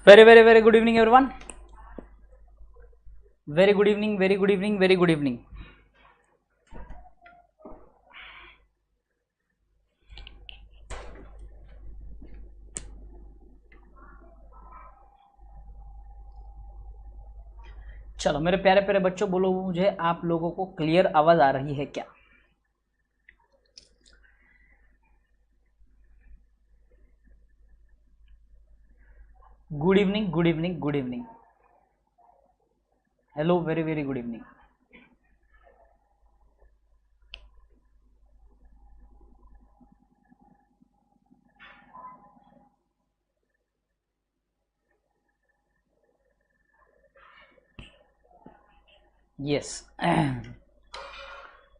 Very very very good evening everyone, very good evening, very good evening, very good evening. चलो मेरे प्यारे प्यारे बच्चों, बोलो मुझे आप लोगों को क्लियर आवाज आ रही है क्या? Good evening, good evening, good evening, hello, very very good evening. Yes,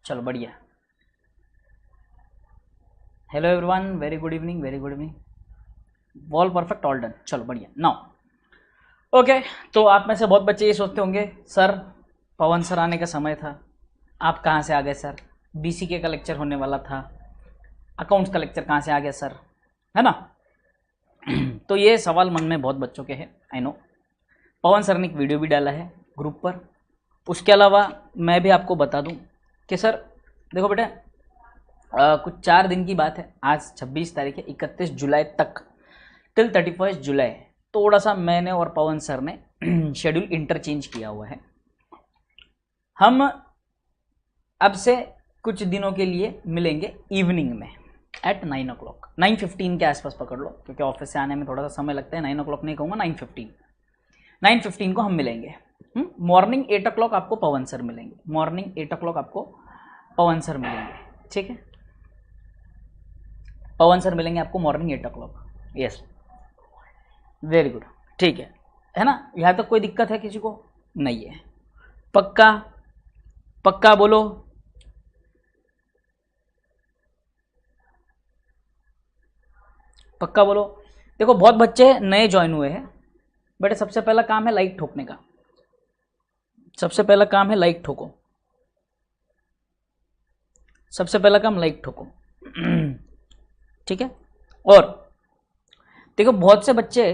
चलो बढ़िया। Hello everyone, very good evening, very good evening, all perfect, all done. चलो बढ़िया। नाउ ओके, तो आप में से बहुत बच्चे ये सोचते होंगे सर पवन सर आने का समय था, आप कहाँ से आ गए सर? बीसीके का लेक्चर होने वाला था, अकाउंट्स का लेक्चर कहाँ से आ गया सर, है ना? तो ये सवाल मन में बहुत बच्चों के हैं, आई नो। पवन सर ने एक वीडियो भी डाला है ग्रुप पर। उसके अलावा मैं भी आपको बता दूं कि सर देखो बेटा, कुछ 4 दिन की बात है, आज 26 तारीख है, 31 जुलाई तक टिल 31 जुलाई थोड़ा सा मैंने और पवन सर ने शेड्यूल इंटरचेंज किया हुआ है। हम अब से कुछ दिनों के लिए मिलेंगे इवनिंग में एट 9 o'clock, 9:15 के आसपास पकड़ लो, क्योंकि ऑफिस से आने में थोड़ा सा समय लगता है। 9 o'clock नहीं कहूँगा, 9:15 को हम मिलेंगे। मॉर्निंग 8 o'clock आपको पवन सर मिलेंगे, मॉर्निंग 8 o'clock आपको पवन सर मिलेंगे, ठीक है? पवन सर मिलेंगे आपको morning 8 o'clock। Yes, very good, ठीक है ना? यहाँ तक कोई दिक्कत है किसी को? नहीं है, पक्का? पक्का बोलो। पक्का बोलो। देखो बहुत बच्चे नए ज्वाइन हुए हैं बेटे, सबसे पहला काम है लाइक ठोकने का, सबसे पहला काम है लाइक ठोको, सबसे पहला काम लाइक ठोको, ठीक है? और देखो बहुत से बच्चे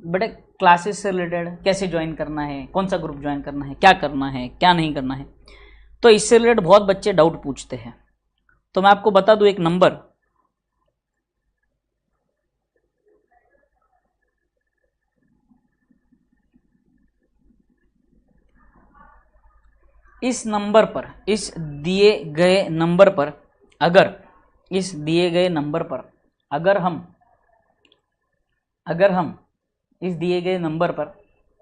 बेटे क्लासेस से रिलेटेड कैसे ज्वाइन करना है, कौन सा ग्रुप ज्वाइन करना है, क्या करना है, क्या नहीं करना है, तो इससे रिलेटेड बहुत बच्चे डाउट पूछते हैं। तो मैं आपको बता दूं एक नंबर, इस नंबर पर, इस दिए गए नंबर पर, अगर इस दिए गए नंबर पर अगर हम इस दिए गए नंबर पर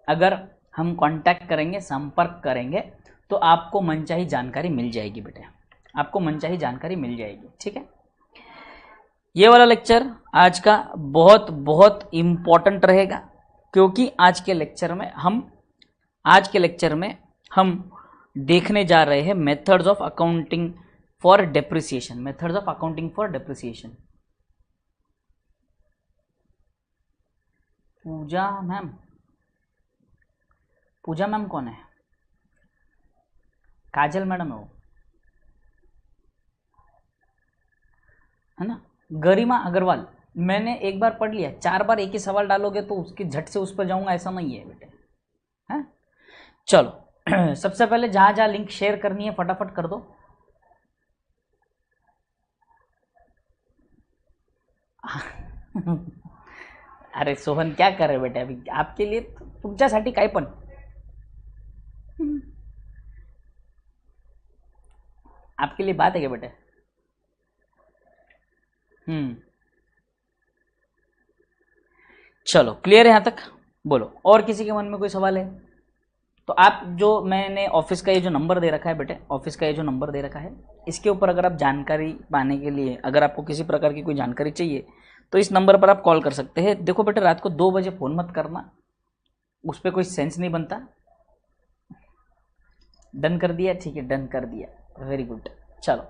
अगर हम कांटेक्ट करेंगे, संपर्क करेंगे, तो आपको मनचाही जानकारी मिल जाएगी बेटे, आपको मनचाही जानकारी मिल जाएगी, ठीक है? ये वाला लेक्चर आज का बहुत बहुत इम्पॉर्टेंट रहेगा, क्योंकि आज के लेक्चर में हम देखने जा रहे हैं methods of accounting for depreciation, methods of accounting for depreciation. Puja ma'am कौन है? काजल मैडम है वो, है ना? गरिमा अग्रवाल, मैंने एक बार पढ़ लिया, 4 बार एक ही सवाल डालोगे तो उसकी झट से उस पर जाऊंगा ऐसा नहीं है बेटे, हैं? चलो सबसे पहले जहां जहां लिंक शेयर करनी है फटाफट कर दो। अरे सोहन क्या कर रहे बेटे अभी? आपके लिए तुमच्यासाठी काय पण, आपके लिए बात है क्या बेटे? चलो क्लियर है यहाँ तक? बोलो और किसी के मन में कोई सवाल है तो आप, जो मैंने ऑफिस का ये जो नंबर दे रखा है बेटे, ऑफिस का ये जो नंबर दे रखा है, इसके ऊपर अगर आप जानकारी पाने के लिए, अगर आपको किसी प्रकार की कोई जानकारी चाहिए तो इस नंबर पर आप कॉल कर सकते हैं। देखो बेटे रात को 2 बजे फ़ोन मत करना, उस पर कोई सेंस नहीं बनता। डन कर दिया? ठीक है, डन कर दिया, वेरी गुड। चलो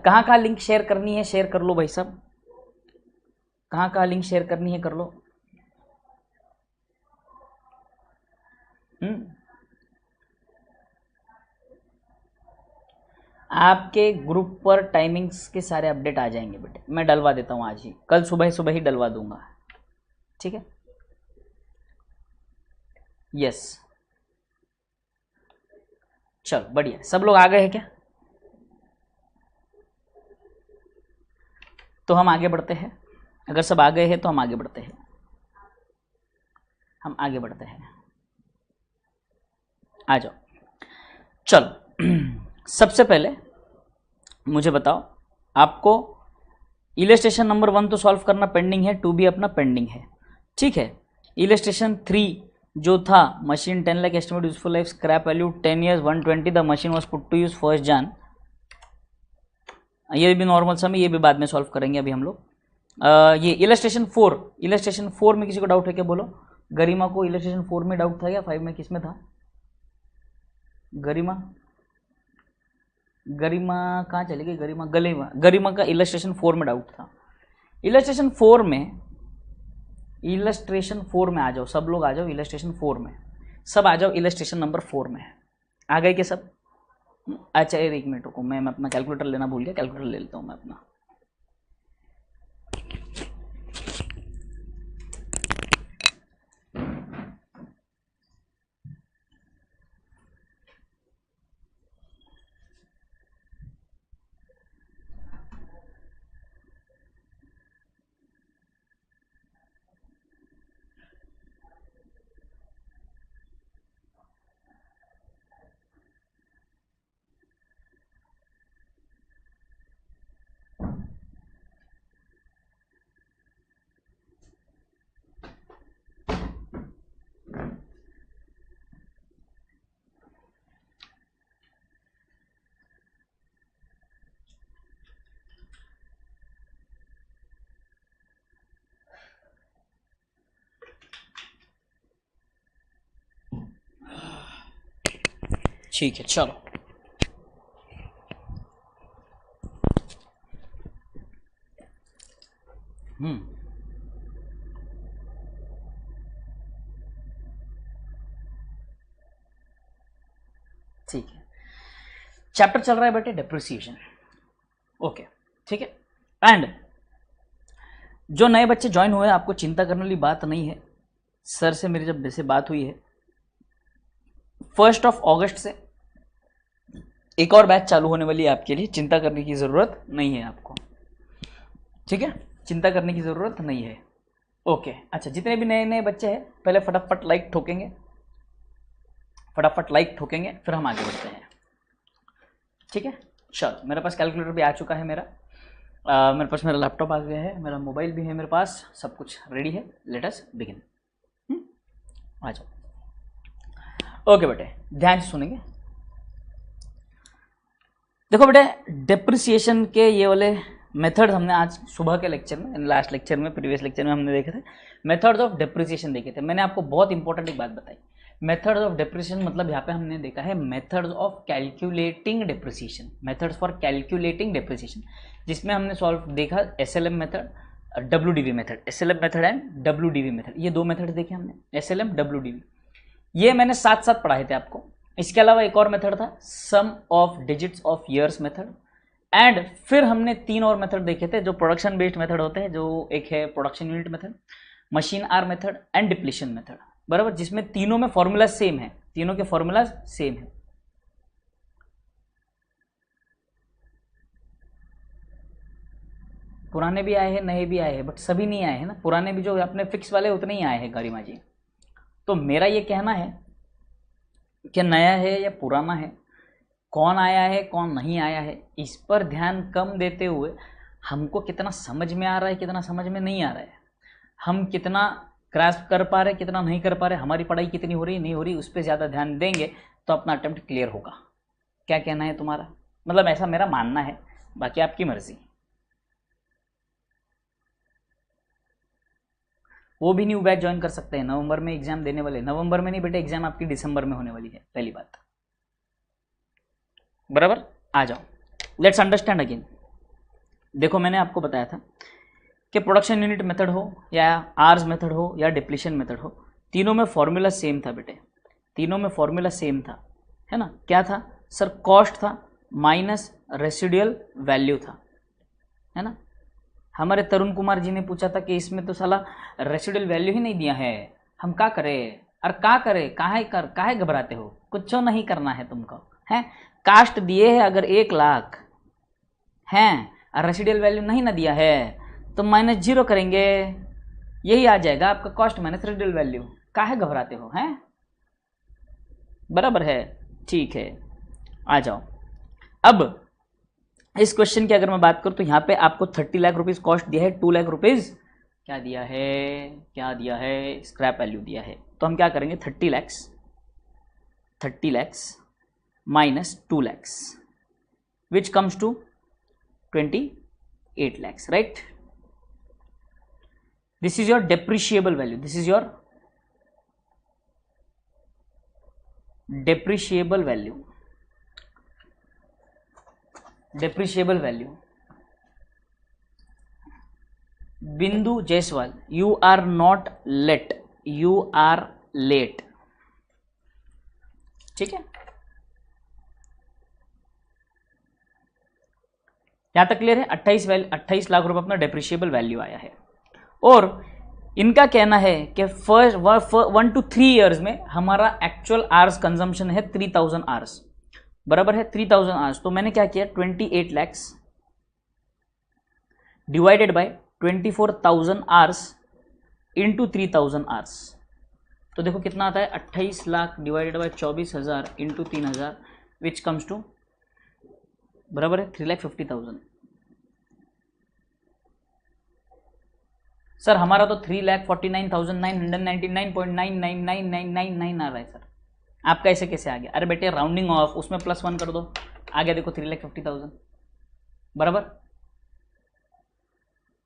कहाँ लिंक शेयर करनी है शेयर कर लो भाई साहब, कहाँ लिंक शेयर करनी है कर लो। आपके ग्रुप पर टाइमिंग्स के सारे अपडेट आ जाएंगे बेटे, मैं डलवा देता हूँ आज ही, कल सुबह ही डलवा दूंगा, ठीक है? यस, चलो बढ़िया, सब लोग आ गए हैं क्या? तो हम आगे बढ़ते हैं। अगर सब आ गए हैं तो हम आगे बढ़ते हैं, हम आगे बढ़ते हैं, आ जाओ। चलो सबसे पहले मुझे बताओ, आपको इलस्ट्रेशन नंबर 1 तो सॉल्व करना पेंडिंग है, 2 भी अपना पेंडिंग है, ठीक है। इलस्ट्रेशन 3 जो था, machine 10 lakh estimate useful life, scrap value 10 years 120, the machine was put to use 1 Jan। ये भी नॉर्मल सम है, ये भी बाद में सॉल्व करेंगे अभी हम लोग। ये इलस्ट्रेशन 4 में किसी को डाउट है क्या? बोलो। गरिमा को इलस्ट्रेशन 4 में डाउट था या 5 में, किस में था? गरिमा कहाँ चली गई? गरिमा का इलस्ट्रेशन 4 में डाउट था। इलस्ट्रेशन 4 में आ जाओ, सब लोग आ जाओ इलस्ट्रेशन 4 में, सब आ जाओ इलस्ट्रेशन नंबर 4 में। आ गए क्या सब? अच्छा एक मिनट रुको, मैं अपना कैलकुलेटर लेना भूल गया, कैलकुलेटर ले लेता हूँ मैं अपना। ठीक है चलो, ठीक है। चैप्टर चल रहा है बेटे डेप्रिसिएशन, ओके ठीक है। एंड जो नए बच्चे ज्वाइन हुए, आपको चिंता करने वाली बात नहीं है। सर से मेरी जब वैसे बात हुई है, 1 अगस्त से एक और बैच चालू होने वाली है आपके लिए, चिंता करने की ज़रूरत नहीं है आपको, ठीक है, चिंता करने की ज़रूरत नहीं है। ओके अच्छा, जितने भी नए नए बच्चे हैं पहले फटाफट लाइक ठोकेंगे, फिर हम आगे बढ़ते हैं, ठीक है। चलो मेरे पास कैलकुलेटर भी आ चुका है, मेरे पास मेरा लैपटॉप आ गया है, मेरा मोबाइल भी है मेरे पास, सब कुछ रेडी है। Let us begin. आ जाओ। ओके बेटे, ध्यान से सुनेंगे। देखो बेटे, डेप्रिसिएशन के ये वाले मेथड हमने आज सुबह के लेक्चर में, लास्ट लेक्चर में, प्रीवियस लेक्चर में हमने देखे थे, मेथड्स ऑफ डेप्रिसिएशन देखे थे। मैंने आपको बहुत इंपॉर्टेंट एक बात बताई, मेथड्स ऑफ डेप्रिसिएशन मतलब यहाँ पे हमने देखा है methods of calculating depreciation, methods for calculating depreciation, जिसमें हमने सॉल्व देखा SLM method, WDV method, SLM method and WDV method, ये 2 मेथड देखे हमने, SLM WDV, ये मैंने साथ साथ पढ़ाए थे आपको। इसके अलावा एक और मेथड था sum of digits of years method, and फिर हमने 3 और मेथड देखे थे जो प्रोडक्शन बेस्ड मेथड होते हैं, जो एक है production unit method, machine hour method and depletion method, बराबर, जिसमें तीनों में फॉर्मूला सेम है, तीनों के फॉर्मूला सेम है। पुराने भी आए हैं, नए भी आए हैं, बट सभी नहीं आए हैं ना, पुराने भी जो अपने फिक्स वाले उतने ही आए हैं गरिमा जी। तो मेरा ये कहना है कि नया है या पुराना है, कौन आया है कौन नहीं आया है, इस पर ध्यान कम देते हुए हमको कितना समझ में आ रहा है कितना समझ में नहीं आ रहा है, हम कितना ग्रास्प कर पा रहे कितना नहीं कर पा रहे, हमारी पढ़ाई कितनी हो रही नहीं हो रही, उस पर ज़्यादा ध्यान देंगे तो अपना अटेम्प्ट क्लियर होगा। क्या कहना है तुम्हारा? मतलब ऐसा मेरा मानना है, बाकी आपकी मर्जी। वो भी न्यू बैच ज्वाइन कर सकते हैं, नवंबर में एग्जाम देने वाले, नवंबर में नहीं बेटे, एग्जाम आपकी दिसंबर में होने वाली है, पहली बात, बराबर। आ जाओ, लेट्स अंडरस्टैंड अगेन। देखो मैंने आपको बताया था कि प्रोडक्शन यूनिट मेथड हो या आर्स मेथड हो या डिप्लीशन मेथड हो, तीनों में फॉर्मूला सेम था बेटे, तीनों में फॉर्मूला सेम था, है ना। क्या था सर? कॉस्ट था माइनस रेसिडुअल वैल्यू था, है ना। हमारे तरुण कुमार जी ने पूछा था कि इसमें तो साला रेसिडुअल वैल्यू ही नहीं दिया है, हम क्या करें, और का करे, काहे घबराते हो, कुछ नहीं करना है तुमको, है कास्ट दिए है अगर 1,00,000 हैं और रेसिडियल वैल्यू नहीं ना दिया है तो -0 करेंगे, यही आ जाएगा आपका कॉस्ट माइनस रेसिडियल वैल्यू, काहे घबराते हो, हैं बराबर है, ठीक है आ जाओ। अब इस क्वेश्चन की अगर मैं बात करूं तो यहाँ पे आपको 30 लाख रुपीज कॉस्ट दिया है, 2 लाख रुपीज क्या दिया है, स्क्रैप वैल्यू दिया है, तो हम क्या करेंगे 30 lakhs minus 2 lakhs which comes to 28 lakhs, right? This is your depreciable value. This is your depreciable value. Depreciable value. Bindu Jaiswal, you are not late. You are late. ठीक है, यहां तक क्लियर है। 28 लाख रुपए अपना डेप्रिशिएबल वैल्यू आया है और इनका कहना है कि फर्स्ट 1 to 3 ईयर्स में हमारा एक्चुअल आवर्स कंजम्पशन है 3000 आवर्स, बराबर है 3000 आवर्स। तो मैंने क्या किया 28 lakhs divided by 24,000 hours into 3000 hours, तो देखो कितना आता है 28 lakh divided by 24,000 into 3000 which comes to बराबर है 3,50,000। सर हमारा तो 3,49,999.9999999 आ रहा है सर, आपका ऐसे कैसे आ गया? अरे बेटे राउंडिंग ऑफ, उसमें +1 कर दो, आ गया देखो 3,50,000, बराबर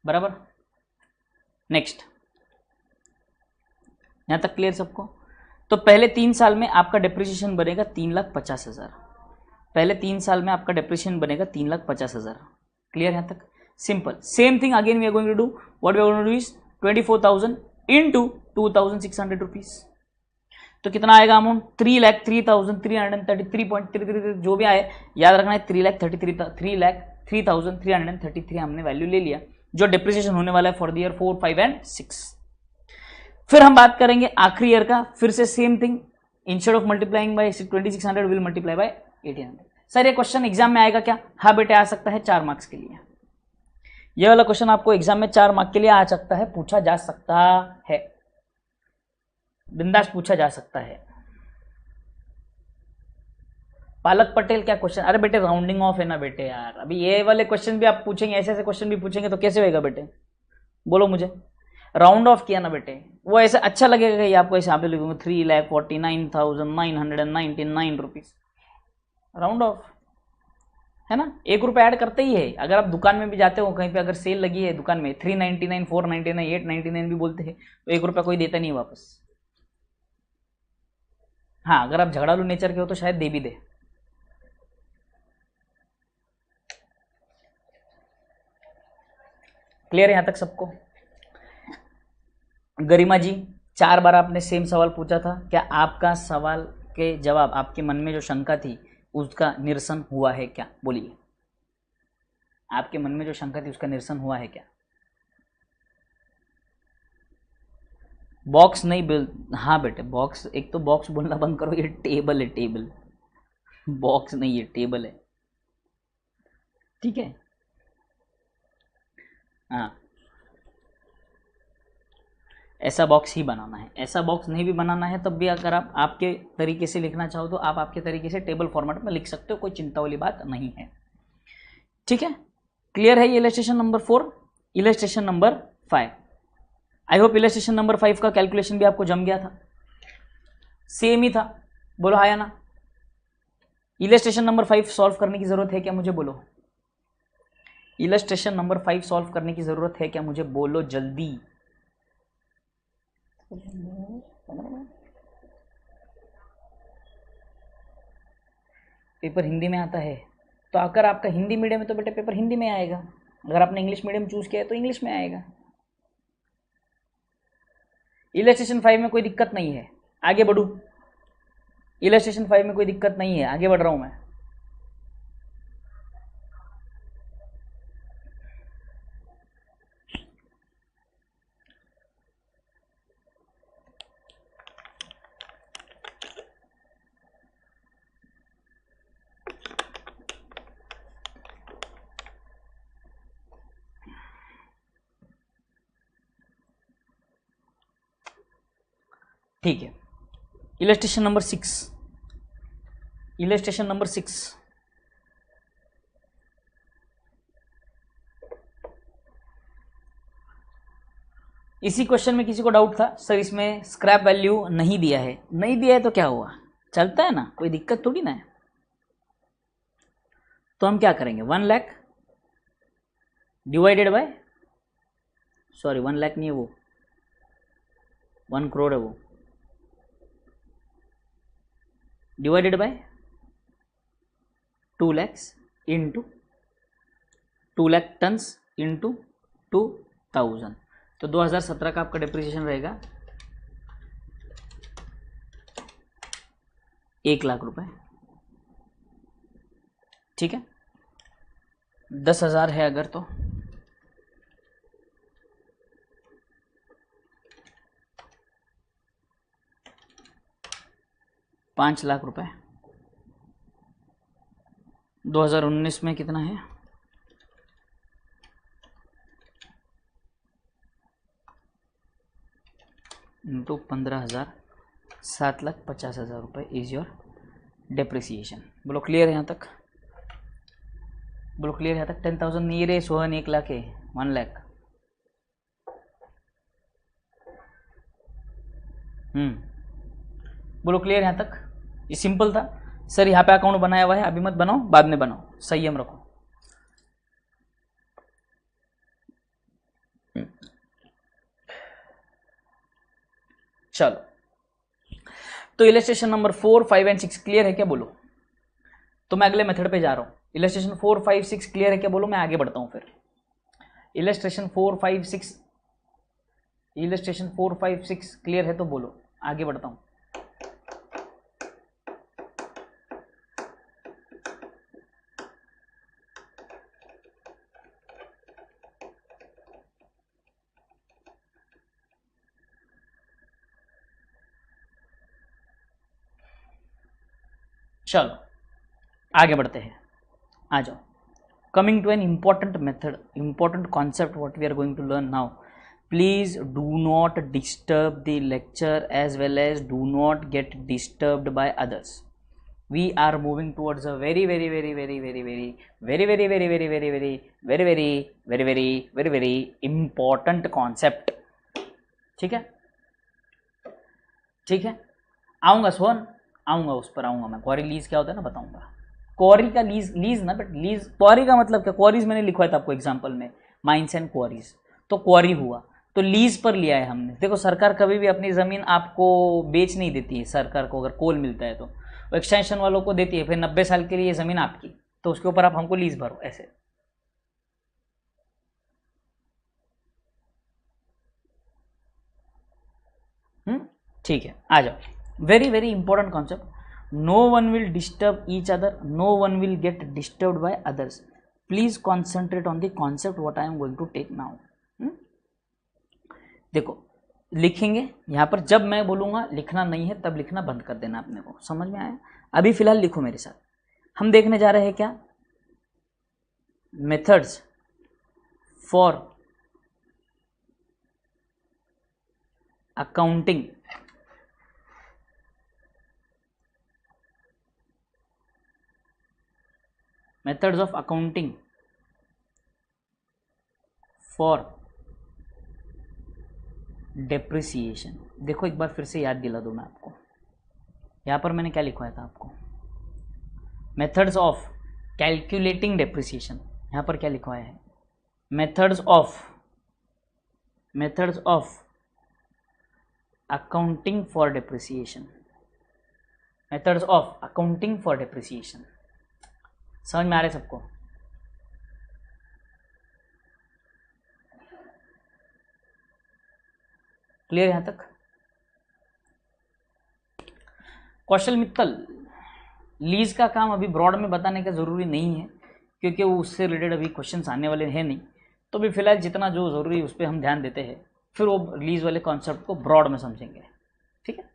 बराबर। नेक्स्ट, यहां तक क्लियर सबको? तो पहले 3 साल में आपका डिप्रिसिएशन बनेगा 3,50,000, पहले 3 साल में आपका डिप्रिसिएशन बनेगा 3,50,000, क्लियर यहां तक? Simple, same thing again we are going to do, what we are going to do is 24,000 into 2,600 rupees, तो कितना आएगा अमाउंट 3,33,333.33, जो भी आए याद रखना है 3,33,333 हमने वैल्यू ले लिया जो डिप्रिसिएशन होने वाला है फॉर द ईयर 4, 5 एंड 6। फिर हम बात करेंगे आखिरी ईयर का, फिर से same thing, instead of multiplying by 2600 will multiply by 1800। Sir ये क्वेश्चन एग्जाम में आएगा क्या? हाँ बेटे आ सकता है 4 मार्क्स के लिए, ये वाला क्वेश्चन आपको एग्जाम में 4 मार्क्स के लिए आ सकता है, पूछा जा सकता है, बिंदास पूछा जा सकता है। पालक पटेल क्या क्वेश्चन? अरे बेटे राउंडिंग ऑफ है ना बेटे यार, अभी ये वाले क्वेश्चन भी आप पूछेंगे, ऐसे ऐसे क्वेश्चन भी पूछेंगे तो कैसे होएगा बेटे, बोलो मुझे। राउंड ऑफ किया ना बेटे, वो ऐसे अच्छा लगेगा कि आपको ऐसे यहाँ पे लिखूंगा 3,49,999 रुपीज, राउंड ऑफ है ना, 1 रुपये ऐड करते ही है। अगर आप दुकान में भी जाते हो कहीं पे, अगर सेल लगी है दुकान में 399, 499, 899 भी बोलते हैं तो 1 रुपया कोई देता नहीं वापस। हाँ अगर आप झगड़ालू नेचर के हो तो शायद दे भी दे। क्लियर है यहां तक सबको? गरिमा जी 4 बार आपने सेम सवाल पूछा था, क्या आपका सवाल के जवाब, आपके मन में जो शंका थी उसका निरसन हुआ है क्या? बोलिए, आपके मन में जो शंका थी उसका निरसन हुआ है क्या? बॉक्स नहीं बोल, हाँ बेटे बॉक्स, एक तो बॉक्स बोलना बंद करो, ये टेबल है, टेबल, बॉक्स नहीं है टेबल है, ठीक है? हाँ ऐसा बॉक्स ही बनाना है, ऐसा बॉक्स नहीं भी बनाना है तब भी अगर आप आपके तरीके से लिखना चाहो तो आप आपके तरीके से टेबल फॉर्मेट में लिख सकते हो, कोई चिंता वाली बात नहीं है, ठीक है? क्लियर है ये illustration number 4। Illustration number 5, I hope illustration number 5 का कैलकुलेशन भी आपको जम गया था, सेम ही था, बोलो हाँ या ना? इलस्ट्रेशन नंबर 5 सॉल्व करने की जरूरत है क्या मुझे बोलो? इलस्ट्रेशन नंबर 5 सॉल्व करने की जरूरत है क्या मुझे बोलो जल्दी? पेपर हिंदी में आता है तो अगर आपका हिंदी मीडियम है तो बेटे पेपर हिंदी में आएगा, अगर आपने इंग्लिश मीडियम चूज किया है तो इंग्लिश में आएगा। इलस्ट्रेशन 5 में कोई दिक्कत नहीं है, आगे बढ़ू, इलस्ट्रेशन 5 में कोई दिक्कत नहीं है, आगे बढ़ रहा हूं मैं। ठीक है, इलस्ट्रेशन नंबर 6, इलस्ट्रेशन नंबर 6, इसी क्वेश्चन में किसी को डाउट था सर इसमें स्क्रैप वैल्यू नहीं दिया है, नहीं दिया है तो क्या हुआ, चलता है ना, कोई दिक्कत थोड़ी ना है। तो हम क्या करेंगे, 1 lakh divided by, sorry 1 lakh नहीं है वो, 1 करोड़ है वो, divided by 2 lakhs into 2 lakh tons into 2000, तो 2017 का आपका डिप्रिसिएशन रहेगा 1 लाख रुपए। ठीक है, 10,000 है अगर तो 5 लाख रुपए। 2019 में कितना है, इंटू 15,000, 7,50,000 रुपये इज योर डेप्रिसिएशन। बोलो क्लियर है यहाँ तक, बोलो क्लियर है यहाँ तक। 10,000 नहीं रे सोहन, 1 लाख है, 1 लाख। बोलो क्लियर यहाँ तक, ये सिंपल था सर। यहाँ पे अकाउंट बनाया हुआ है, अभी मत बनाओ, बाद में बनाओ, संयम रखो। चलो, तो इलस्ट्रेशन नंबर 4, 5 एंड 6 क्लियर है क्या, बोलो। तो मैं अगले मेथड पे जा रहा हूँ। इलस्ट्रेशन 4, 5, 6 क्लियर है क्या, बोलो। मैं आगे बढ़ता हूँ फिर। इलस्ट्रेशन 4, 5, 6, इलस्ट्रेशन 4, 5, 6 क्लियर है तो बोलो, आगे बढ़ता हूँ। चलो आगे बढ़ते हैं, आ जाओ। Coming to an important method, important concept what we are going to learn now. Please do not disturb the lecture as well as do not get disturbed by others. We are moving towards a very important concept। ठीक है, ठीक है, आऊंगा सोहन, आऊंगा उस पर आऊंगा मैं। क्वारी लीज क्या होता है ना बताऊंगा। क्वारी का लीज ना, बट लीज क्वारी का मतलब क्या, क्वारीज मैंने लिखवाया था आपको एग्जांपल में, माइंस एंड क्वारीज। तो क्वारी हुआ तो लीज पर लिया है हमने। देखो सरकार कभी भी अपनी ज़मीन आपको बेच नहीं देती है। सरकार को अगर कोल मिलता है तो वो एक्सटेंशन वालों को देती है, फिर 90 साल के लिए ये ज़मीन आपकी, तो उसके ऊपर आप हमको लीज भरो, ऐसे। ठीक है, आ जाओ। Very important concept. No one will disturb each other, no one will get disturbed by others. Please concentrate on the concept what I am going to take now. देखो लिखेंगे यहाँ पर, जब मैं बोलूँगा लिखना नहीं है तब लिखना बंद कर देना अपने को, समझ में आया। अभी फिलहाल लिखो मेरे साथ। हम देखने जा रहे हैं क्या, methods for accounting methods of accounting for depreciation. देखो एक बार फिर से याद दिला दूं मैं आपको, यहाँ पर मैंने क्या लिखवाया था आपको, मेथड्स ऑफ कैलकुलेटिंग डेप्रिसिएशन। यहाँ पर क्या लिखवाया है, methods of accounting for depreciation, methods of accounting for depreciation. समझ में आ रहा है सबको। क्लियर यहां तक। कौशल मित्तल, लीज का काम अभी ब्रॉड में बताने का ज़रूरी नहीं है, क्योंकि वो उससे रिलेटेड अभी क्वेश्चंस आने वाले हैं नहीं। तो भी फिलहाल जितना जो ज़रूरी है उस पर हम ध्यान देते हैं, फिर वो लीज वाले कॉन्सेप्ट को ब्रॉड में समझेंगे। ठीक है,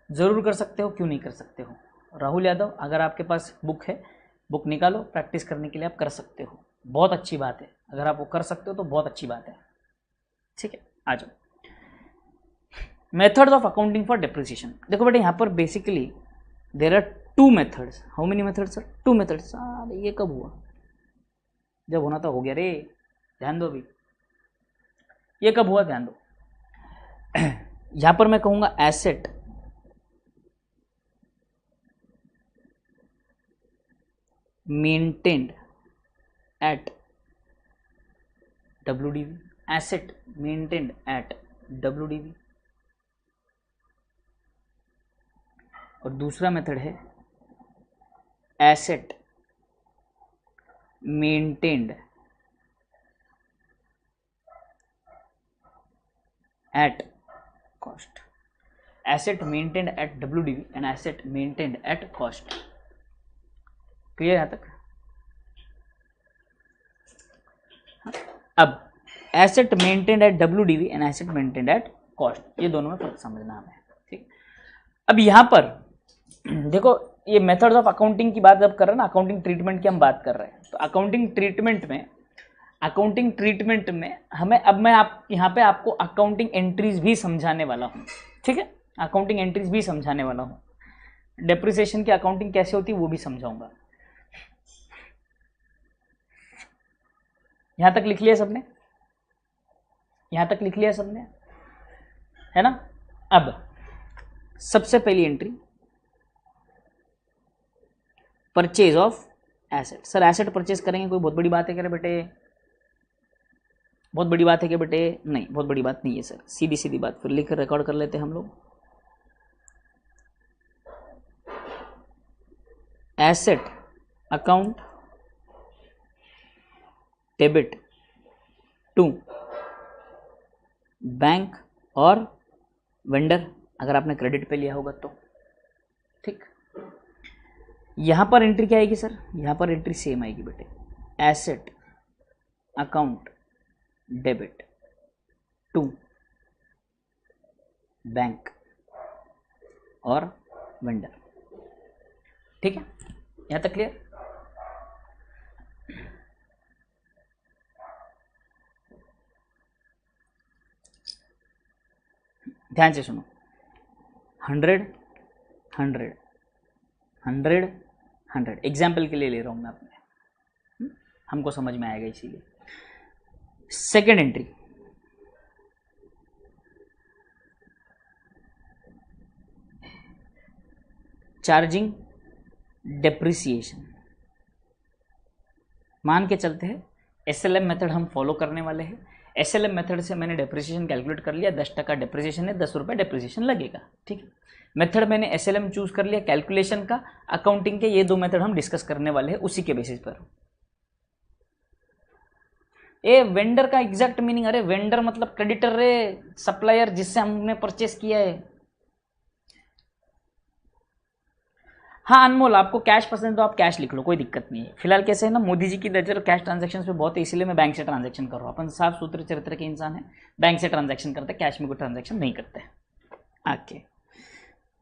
ज़रूर कर सकते हो, क्यों नहीं कर सकते हो। राहुल यादव, अगर आपके पास बुक है, बुक निकालो, प्रैक्टिस करने के लिए आप कर सकते हो, बहुत अच्छी बात है। अगर आप वो कर सकते हो तो बहुत अच्छी बात है। ठीक है, आ जाओ। Methods of accounting for depreciation. देखो बेटा यहाँ पर basically there are two methods. How many methods sir? Two methods. ये कब हुआ? जब होना था हो गया रे, ध्यान दो अभी। ये कब हुआ ध्यान दो। यहां पर मैं कहूंगा asset maintained eight WDV, asset maintained eight WDV। और दूसरा मेथड है asset maintained at cost. Asset maintained eight WDV and asset maintained at cost. Clear यहां तक? अब asset maintained eight WDV and asset maintained at cost, ये दोनों में फर्क समझना हमें। ठीक, अब यहां पर देखो ये मेथड्स ऑफ अकाउंटिंग की बात जब कर रहे हैं ना, अकाउंटिंग ट्रीटमेंट की हम बात कर रहे हैं, तो अकाउंटिंग ट्रीटमेंट में हमें, अब मैं आप यहाँ पे आपको अकाउंटिंग एंट्रीज भी समझाने वाला हूँ। ठीक है, अकाउंटिंग एंट्रीज भी समझाने वाला हूँ, डेप्रिसिएशन की अकाउंटिंग कैसे होती है वो भी समझाऊंगा। यहां तक लिख लिया सबने? यहां तक लिख लिया सबने, है ना? अब सबसे पहली entry purchase of asset. Sir asset purchase करेंगे, कोई बहुत बड़ी बात है क्या बेटे? बहुत बड़ी बात है क्या बेटे? नहीं, बहुत बड़ी बात नहीं है सर, सीधी सीधी बात। फिर लिख कर रिकॉर्ड कर लेते हैं हम लोग। Asset account debit to bank और वेंडर, अगर आपने क्रेडिट पे लिया होगा तो। ठीक, यहां पर एंट्री क्या आएगी सर? यहां पर एंट्री सेम आएगी बेटे, asset account debit to bank और वेंडर। ठीक है, यहां तक क्लियर? ध्यान से सुनो। 100 100 100 100 एग्जाम्पल के लिए ले रहा हूं मैं अपने, हमको समझ में आएगा इसीलिए। Second entry charging depreciation. मान के चलते हैं SLM मेथड हम फॉलो करने वाले हैं। SLM मेथड से मैंने डेप्रिसिएशन कैलकुलेट कर लिया, 10% डेप्रिसिएशन है, 10 रुपये डेप्रिसिएशन लगेगा। ठीक है, मेथड मैंने SLM चूज कर लिया कैलकुलेशन का, अकाउंटिंग के ये दो मेथड हम डिस्कस करने वाले हैं उसी के बेसिस पर। ए वेंडर का एग्जैक्ट मीनिंग, अरे वेंडर मतलब क्रेडिटर रे, सप्लायर जिससे हमने परचेस किया है। हाँ अनमोल, आपको कैश पसंद है तो आप कैश लिख लो, कोई दिक्कत नहीं है। फिलहाल कैसे है ना, मोदी जी की नजर कैश ट्रांजैक्शन पे बहुत है, इसीलिए मैं बैंक से ट्रांजैक्शन कर रहा हूँ। अपन साफ सूत्र चरित्र के इंसान है, बैंक से ट्रांजैक्शन करते हैं, कैश में कोई ट्रांजैक्शन नहीं करते। ओके,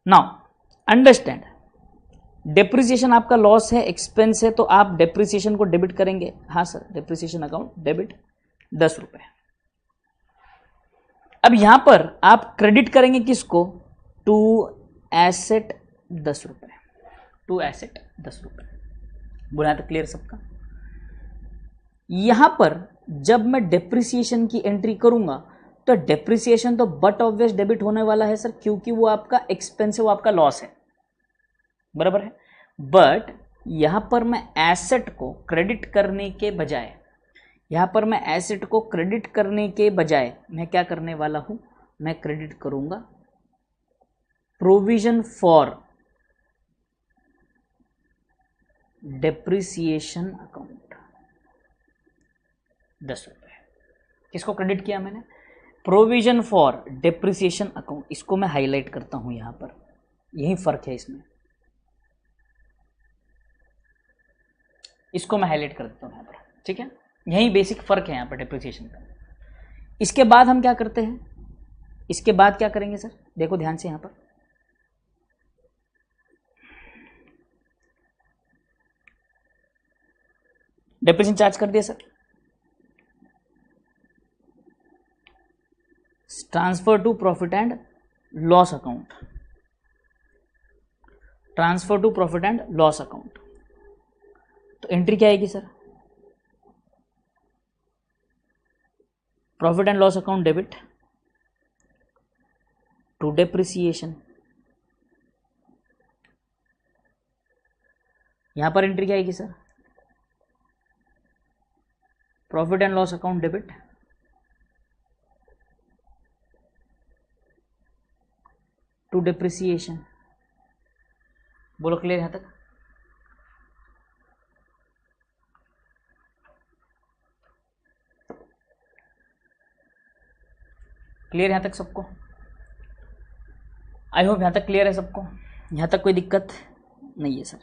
नाउ अंडरस्टैंड, डेप्रिसिएशन आपका लॉस है, एक्सपेंस है, तो आप डेप्रिसिएशन को डेबिट करेंगे। हाँ सर, डेप्रिसिएशन अकाउंट डेबिट 10 रुपए। अब यहां पर आप क्रेडिट करेंगे किसको? टू एसेट 10 रुपए, टू एसेट 10 रुपए। बोला तो क्लियर सबका? यहां पर जब मैं डेप्रिसिएशन की एंट्री करूंगा तो डेप्रिसिएशन तो बट ऑब्वियस डेबिट होने वाला है सर, क्योंकि वो आपका एक्सपेंस है, वो आपका लॉस है, बराबर है। बट यहां पर मैं एसेट को क्रेडिट करने के बजाय, यहां पर मैं एसेट को क्रेडिट करने के बजाय मैं क्या करने वाला हूं? मैं क्रेडिट करूंगा प्रोविजन फॉर डेप्रिसिएशन अकाउंट 10 रुपए। किसको क्रेडिट किया मैंने? Provision for depreciation account. इसको मैं हाईलाइट करता हूं यहां पर, यही फर्क है इसमें, इसको मैं हाईलाइट कर देता हूं यहां पर। ठीक है, यही बेसिक फर्क है यहां पर डेप्रिसिएशन का। इसके बाद हम क्या करते हैं? इसके बाद क्या करेंगे सर? देखो ध्यान से, यहां पर डेप्रिसिएशन चार्ज कर दिया sir, transfer to profit and loss account, transfer to profit and loss account. तो एंट्री क्या आएगी sir? Profit and loss account debit to depreciation. यहां पर एंट्री क्या आएगी sir? Profit and loss account debit to depreciation. बोलो clear यहां तक? क्लियर यहां तक सबको? आई होप यहां तक क्लियर है सबको, यहां तक कोई दिक्कत नहीं है सर।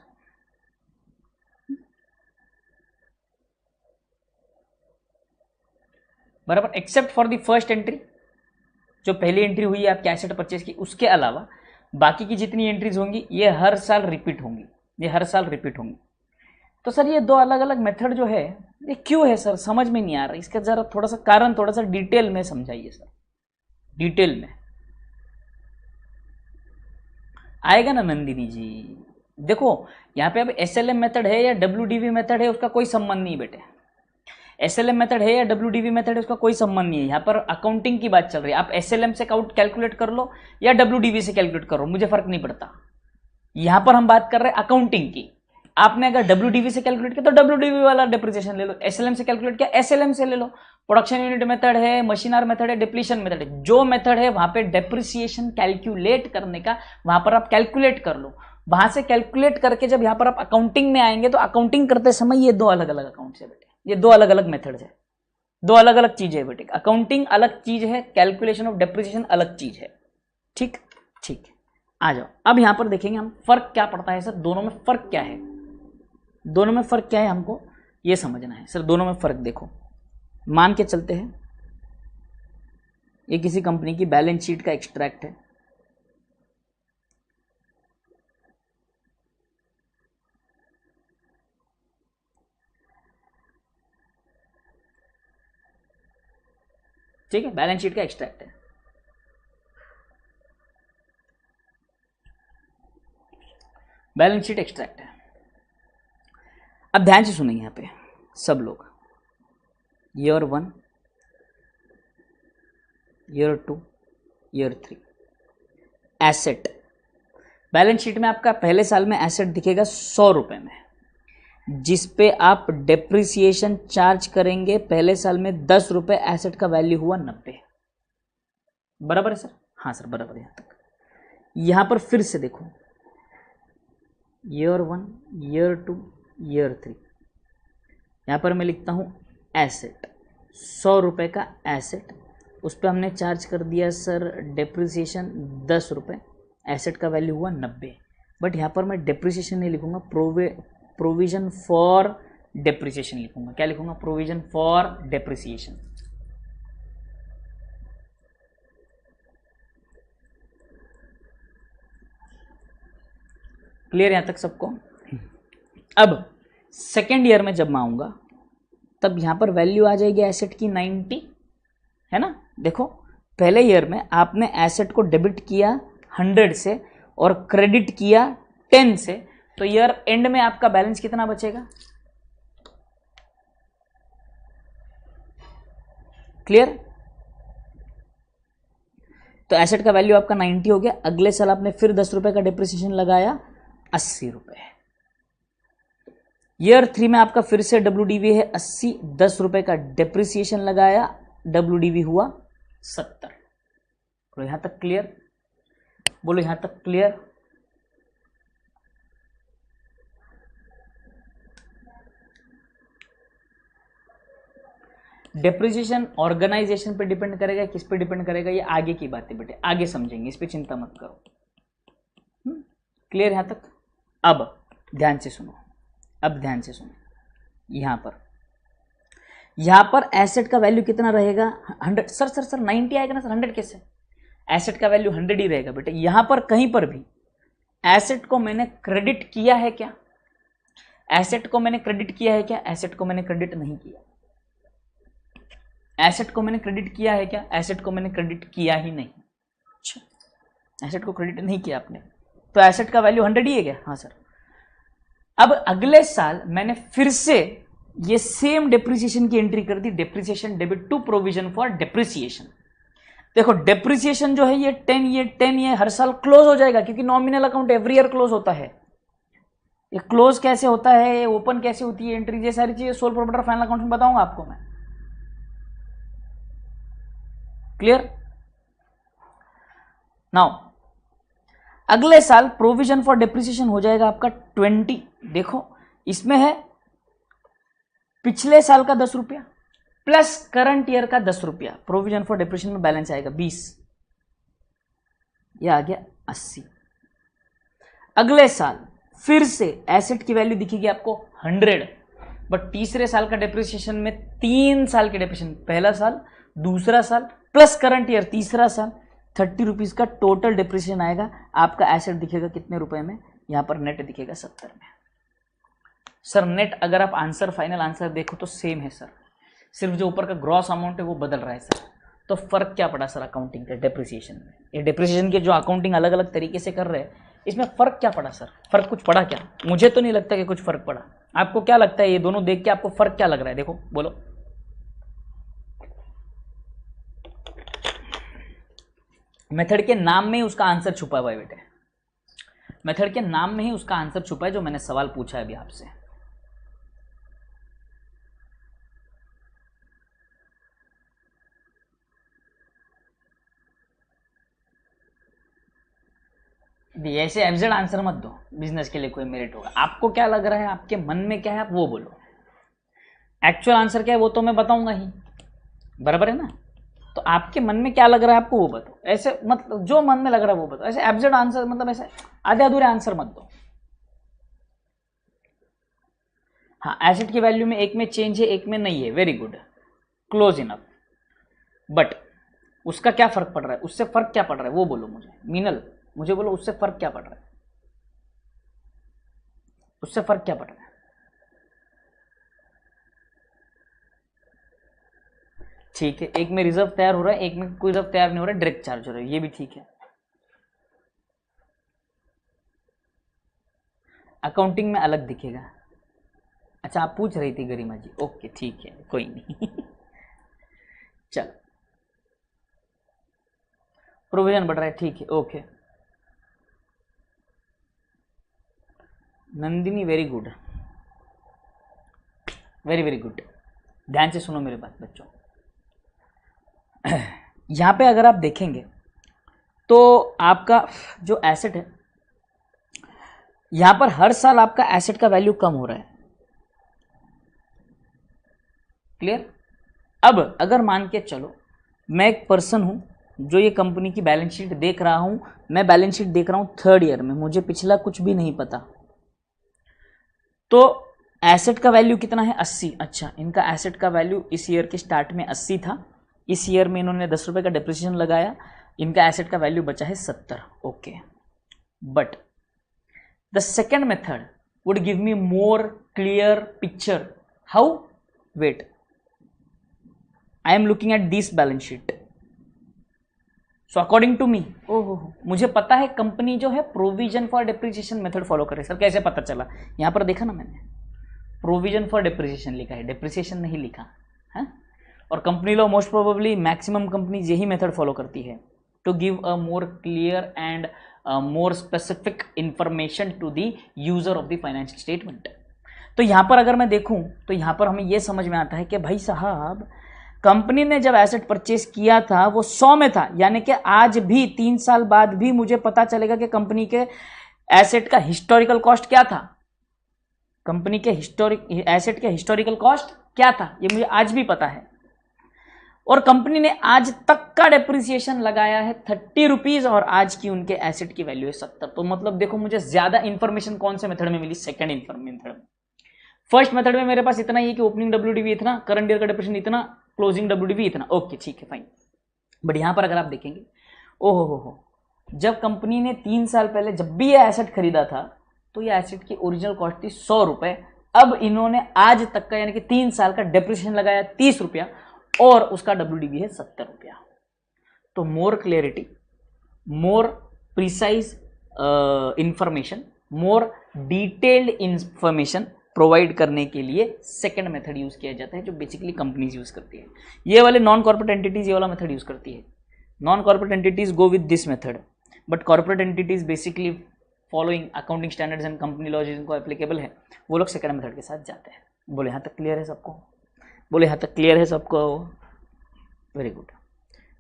बराबर, except for the first entry, जो पहली एंट्री हुई है आपके एसेट परचेज की, उसके अलावा बाकी की जितनी एंट्रीज होंगी ये हर साल रिपीट होंगी, ये हर साल रिपीट होंगी। तो सर ये दो अलग अलग मेथड जो है ये क्यों है सर? समझ में नहीं आ रहा, इसका जरा थोड़ा सा कारण थोड़ा सा डिटेल में समझाइए सर, डिटेल में। आएगा ना नंदिनी जी? देखो यहाँ पे अब एसएलएम मेथड है या डब्ल्यूडीवी मेथड है उसका कोई संबंध नहीं बेटे। एसएलएम मेथड है या डब्ल्यूडीवी मेथड है उसका कोई संबंध नहीं है। यहाँ पर अकाउंटिंग की बात चल रही है। आप एसएलएम से कैलकुलेट कर लो या डब्ल्यूडीवी से कैलकुलेट करो, मुझे फर्क नहीं पड़ता। यहाँ पर हम बात कर रहे हैं अकाउंटिंग की। आपने अगर डब्ल्यूडीवी से कैलकुलेट किया तो डब्ल्यूडीवी वाला डिप्रिसिएशन ले लो, एसएलएम से कैलकुलेट किया एसएलएम से ले लो। प्रोडक्शन यूनिट मेथड है, मशीनर मेथड है, डिप्लीशन मेथड है, जो मेथड है वहां पे डिप्रिसिएशन कैलकुलेट करने का वहां पर आप कैलकुलेट कर लो। वहां से कैलकुलेट करके जब यहाँ पर आप अकाउंटिंग में आएंगे तो अकाउंटिंग करते समय ये दो अलग अलग अकाउंट्स है बेटे, ये दो अलग अलग मेथड्स है, दो अलग अलग चीजें है बेटे। अकाउंटिंग अलग चीज है, कैलकुलेशन ऑफ डिप्रिसिएशन अलग चीज है। ठीक ठीक, आ जाओ। अब यहां पर देखेंगे हम फर्क क्या पड़ता है सर, दोनों में फर्क क्या है, दोनों में फर्क क्या है हमको ये समझना है सर। दोनों में फर्क देखो, मान के चलते हैं ये किसी कंपनी की बैलेंस शीट का एक्सट्रैक्ट है। ठीक है, बैलेंस शीट का एक्सट्रैक्ट है। बैलेंस शीट एक्सट्रैक्ट है। अब ध्यान से सुनिए यहां पे सब लोग, year 1, year 2, year 3 asset. Balance sheet में आपका पहले साल में एसेट दिखेगा 100 रुपए में, जिस पे आप डेप्रिसिएशन चार्ज करेंगे पहले साल में 10 रुपए, एसेट का वैल्यू हुआ 90। बराबर है सर? हाँ सर बराबर है। यहां तक, यहां पर फिर से देखो, ईयर 1, ईयर 2, ईयर 3, यहां पर मैं लिखता हूं एसेट, 100 रुपए का एसेट, उस पर हमने चार्ज कर दिया सर डेप्रिसिएशन 10 रुपए, एसेट का वैल्यू हुआ 90। बट यहाँ पर मैं डेप्रिसिएशन नहीं लिखूंगा, प्रोविजन फॉर डेप्रिसिएशन लिखूंगा। क्या लिखूंगा? Provision for depreciation. क्लियर यहां तक सबको? अब सेकेंड ईयर में जब मैं आऊंगा तब यहां पर वैल्यू आ जाएगी एसेट की 90, है ना? देखो पहले ईयर में आपने एसेट को डेबिट किया 100 से और क्रेडिट किया 10 से, तो ईयर एंड में आपका बैलेंस कितना बचेगा? क्लियर? तो एसेट का वैल्यू आपका 90 हो गया। अगले साल आपने फिर 10 रुपए का डिप्रिसिएशन लगाया, 80 रुपए। ईयर 3 में आपका फिर से डब्ल्यूडीवी है 80, 10 रुपए का डिप्रिसिएशन लगाया, डब्ल्यूडीवी हुआ 70। तो यहां तक क्लियर? बोलो यहां तक क्लियर? डेप्रिसिएशन ऑर्गेनाइजेशन पे डिपेंड करेगा, किस पे डिपेंड करेगा ये आगे की बात है बेटे, आगे समझेंगे, इस पे चिंता मत करो। क्लियर यहां तक? अब ध्यान से सुनो, अब ध्यान से सुनो। यहां पर एसेट का वैल्यू कितना रहेगा? 100। सर 90 आएगा ना सर? 100 कैसे? एसेट का वैल्यू 100 ही रहेगा बेटे। यहां पर कहीं पर भी एसेट को मैंने क्रेडिट किया है क्या? एसेट को मैंने क्रेडिट किया है क्या? एसेट को मैंने क्रेडिट नहीं किया। एसेट को मैंने क्रेडिट किया है क्या? एसेट को मैंने क्रेडिट किया ही नहीं। अच्छा, एसेट को क्रेडिट नहीं किया आपने, तो एसेट का वैल्यू 100 ही है क्या? हाँ सर। अब अगले साल मैंने फिर से ये सेम डेप्रिसिएशन की एंट्री कर दी, depreciation debit to provision for depreciation. देखो डेप्रिसिएशन जो है ये 10 ईयर हर साल क्लोज हो जाएगा, क्योंकि nominal account every year close होता है। ये क्लोज कैसे होता है, ओपन कैसे होती है एंट्री, ये सारी चीजें सोल प्रोप्राइटर फाइनल अकाउंट में बताऊंगा आपको मैं। क्लियर? नाउ अगले साल प्रोविजन फॉर डेप्रिसिएशन हो जाएगा आपका 20। देखो इसमें है पिछले साल का 10 रुपया प्लस करंट ईयर का 10 रुपया, प्रोविजन फॉर डेप्रिसिएशन में बैलेंस आएगा 20, यह आ गया 80। अगले साल फिर से एसेट की वैल्यू दिखेगी आपको 100, बट तीसरे साल का डेप्रिसिएशन में 3 साल के डेप्रिसिएशन, पहला साल, दूसरा साल प्लस करंट ईयर तीसरा साल, 30 रुपीज का टोटल डेप्रिसिएशन आएगा। आपका एसेट दिखेगा कितने रुपए में? यहां पर नेट दिखेगा 70 में। सर नेट अगर आप आंसर फाइनल आंसर देखो तो सेम है सर, सिर्फ जो ऊपर का ग्रॉस अमाउंट है वो बदल रहा है सर। तो फर्क क्या पड़ा सर अकाउंटिंग के डेप्रिसिएशन में? ये डेप्रिसिएशन के जो अकाउंटिंग अलग अलग तरीके से कर रहे हैं, इसमें फर्क क्या पड़ा सर? फर्क कुछ पड़ा क्या? मुझे तो नहीं लगता कि कुछ फर्क पड़ा। आपको क्या लगता है? ये दोनों देख के आपको फर्क क्या लग रहा है? देखो बोलो। मेथड के नाम में ही उसका आंसर छुपा हुआ है बेटे, मेथड के नाम में ही उसका आंसर छुपा है, जो मैंने सवाल पूछा है अभी आपसे। ऐसे एब्सर्ड आंसर मत दो, बिजनेस के लिए कोई मेरिट होगा। आपको क्या लग रहा है, आपके मन में क्या है, आप वो बोलो। एक्चुअल आंसर क्या है वो तो मैं बताऊंगा ही, बराबर है ना? तो आपके मन में क्या लग रहा है आपको वो बताओ। ऐसे मतलब जो मन में लग रहा है वो बताओ, ऐसे एब्सर्ड आंसर मतलब ऐसे आधे अधूरे आंसर मत दो। हाँ, एसेट की वैल्यू में एक में चेंज है एक में नहीं है, very good, close enough. But उसका क्या फर्क पड़ रहा है, उससे फर्क क्या पड़ रहा है वो बोलो मुझे। मीनल मुझे बोलो उससे फर्क क्या पड़ रहा है, उससे फर्क क्या पड़ रहा है? ठीक है, एक में रिजर्व तैयार हो रहा है, एक में कोई रिजर्व तैयार नहीं हो रहा है, डायरेक्ट चार्ज हो रहा है, ये भी ठीक है। अकाउंटिंग में अलग दिखेगा। अच्छा आप पूछ रही थी गरिमा जी, ओके ठीक है कोई नहीं चल, प्रोविजन बढ़ रहा है, ठीक है okay. Nandini very good, very very good. ध्यान से सुनो मेरी बात बच्चों। यहां पे अगर आप देखेंगे तो आपका जो एसेट है, यहां पर हर साल आपका एसेट का वैल्यू कम हो रहा है। क्लियर? अब अगर मान के चलो मैं एक पर्सन हूं जो ये कंपनी की बैलेंस शीट देख रहा हूं, मैं बैलेंस शीट देख रहा हूं 3rd ईयर में, मुझे पिछला कुछ भी नहीं पता, तो एसेट का वैल्यू कितना है 80। अच्छा, इनका एसेट का वैल्यू इस ईयर के स्टार्ट में 80 था, इस ईयर में इन्होंने 10 रुपए का डेप्रिसिएशन लगाया, इनका एसेट का वैल्यू बचा है 70। Okay, but the second method would give me more clear picture. How? Wait, I am looking at this balance sheet, so according to me, ओहो मुझे पता है कंपनी जो है provision for depreciation method follow करे। Sir कैसे पता चला? यहां पर देखा ना मैंने, प्रोविजन फॉर डेप्रिसिएशन लिखा है, डेप्रिसिएशन नहीं लिखा है। और company law most probably maximum companies यही मेथड फॉलो करती है, to give a more clear and more specific information to the user of the financial statement. तो यहां पर अगर मैं देखूं तो यहां पर हमें यह समझ में आता है कि भाई साहब कंपनी ने जब एसेट परचेज किया था वो 100 में था, यानी कि आज भी 3 साल बाद भी मुझे पता चलेगा कि कंपनी के एसेट का हिस्टोरिकल कॉस्ट क्या था, कंपनी के एसेट के हिस्टोरिकल कॉस्ट क्या था, ये मुझे आज भी पता है। और कंपनी ने आज तक का डेप्रिसिएशन लगाया है 30 रुपीज, और आज की उनके एसेट की वैल्यू है 70। तो मतलब देखो मुझे ज्यादा इंफॉर्मेशन कौन से मेथड में मिली? सेकंड मेथड में। फर्स्ट मेथड में मेरे पास इतना ही है कि ओपनिंग डब्ल्यूडीवी इतना, करंट ईयर का डेप्रिसिएशन इतना, क्लोजिंग डब्ल्यूडीवी इतना, ओके ठीक है फाइन। बट यहां पर अगर आप देखेंगे, ओहो हो, जब कंपनी ने 3 साल पहले जब भी ये एसेट खरीदा था तो ये एसेट की ओरिजिनल कॉस्ट थी 100 रुपए, अब इन्होंने आज तक का यानी कि 3 साल का डेप्रिसिएशन लगाया 30 रुपया, और उसका WDV है 70 रुपया। तो more clarity, more precise information, more detailed information provide करने के लिए सेकंड मेथड यूज किया जाता है, जो बेसिकली कंपनीज यूज करती है। ये वाले नॉन कॉर्पोरेट एंटिटीज ये वाला मेथड यूज करती है। Non corporate entities go with this method, but corporate entities basically following accounting standards and company law जिनको एप्लीकेबल है, वो लोग सेकंड मेथड के साथ जाते हैं। बोले यहाँ तक क्लियर है सबको? बोले यहाँ तक क्लियर है सबको? Very good.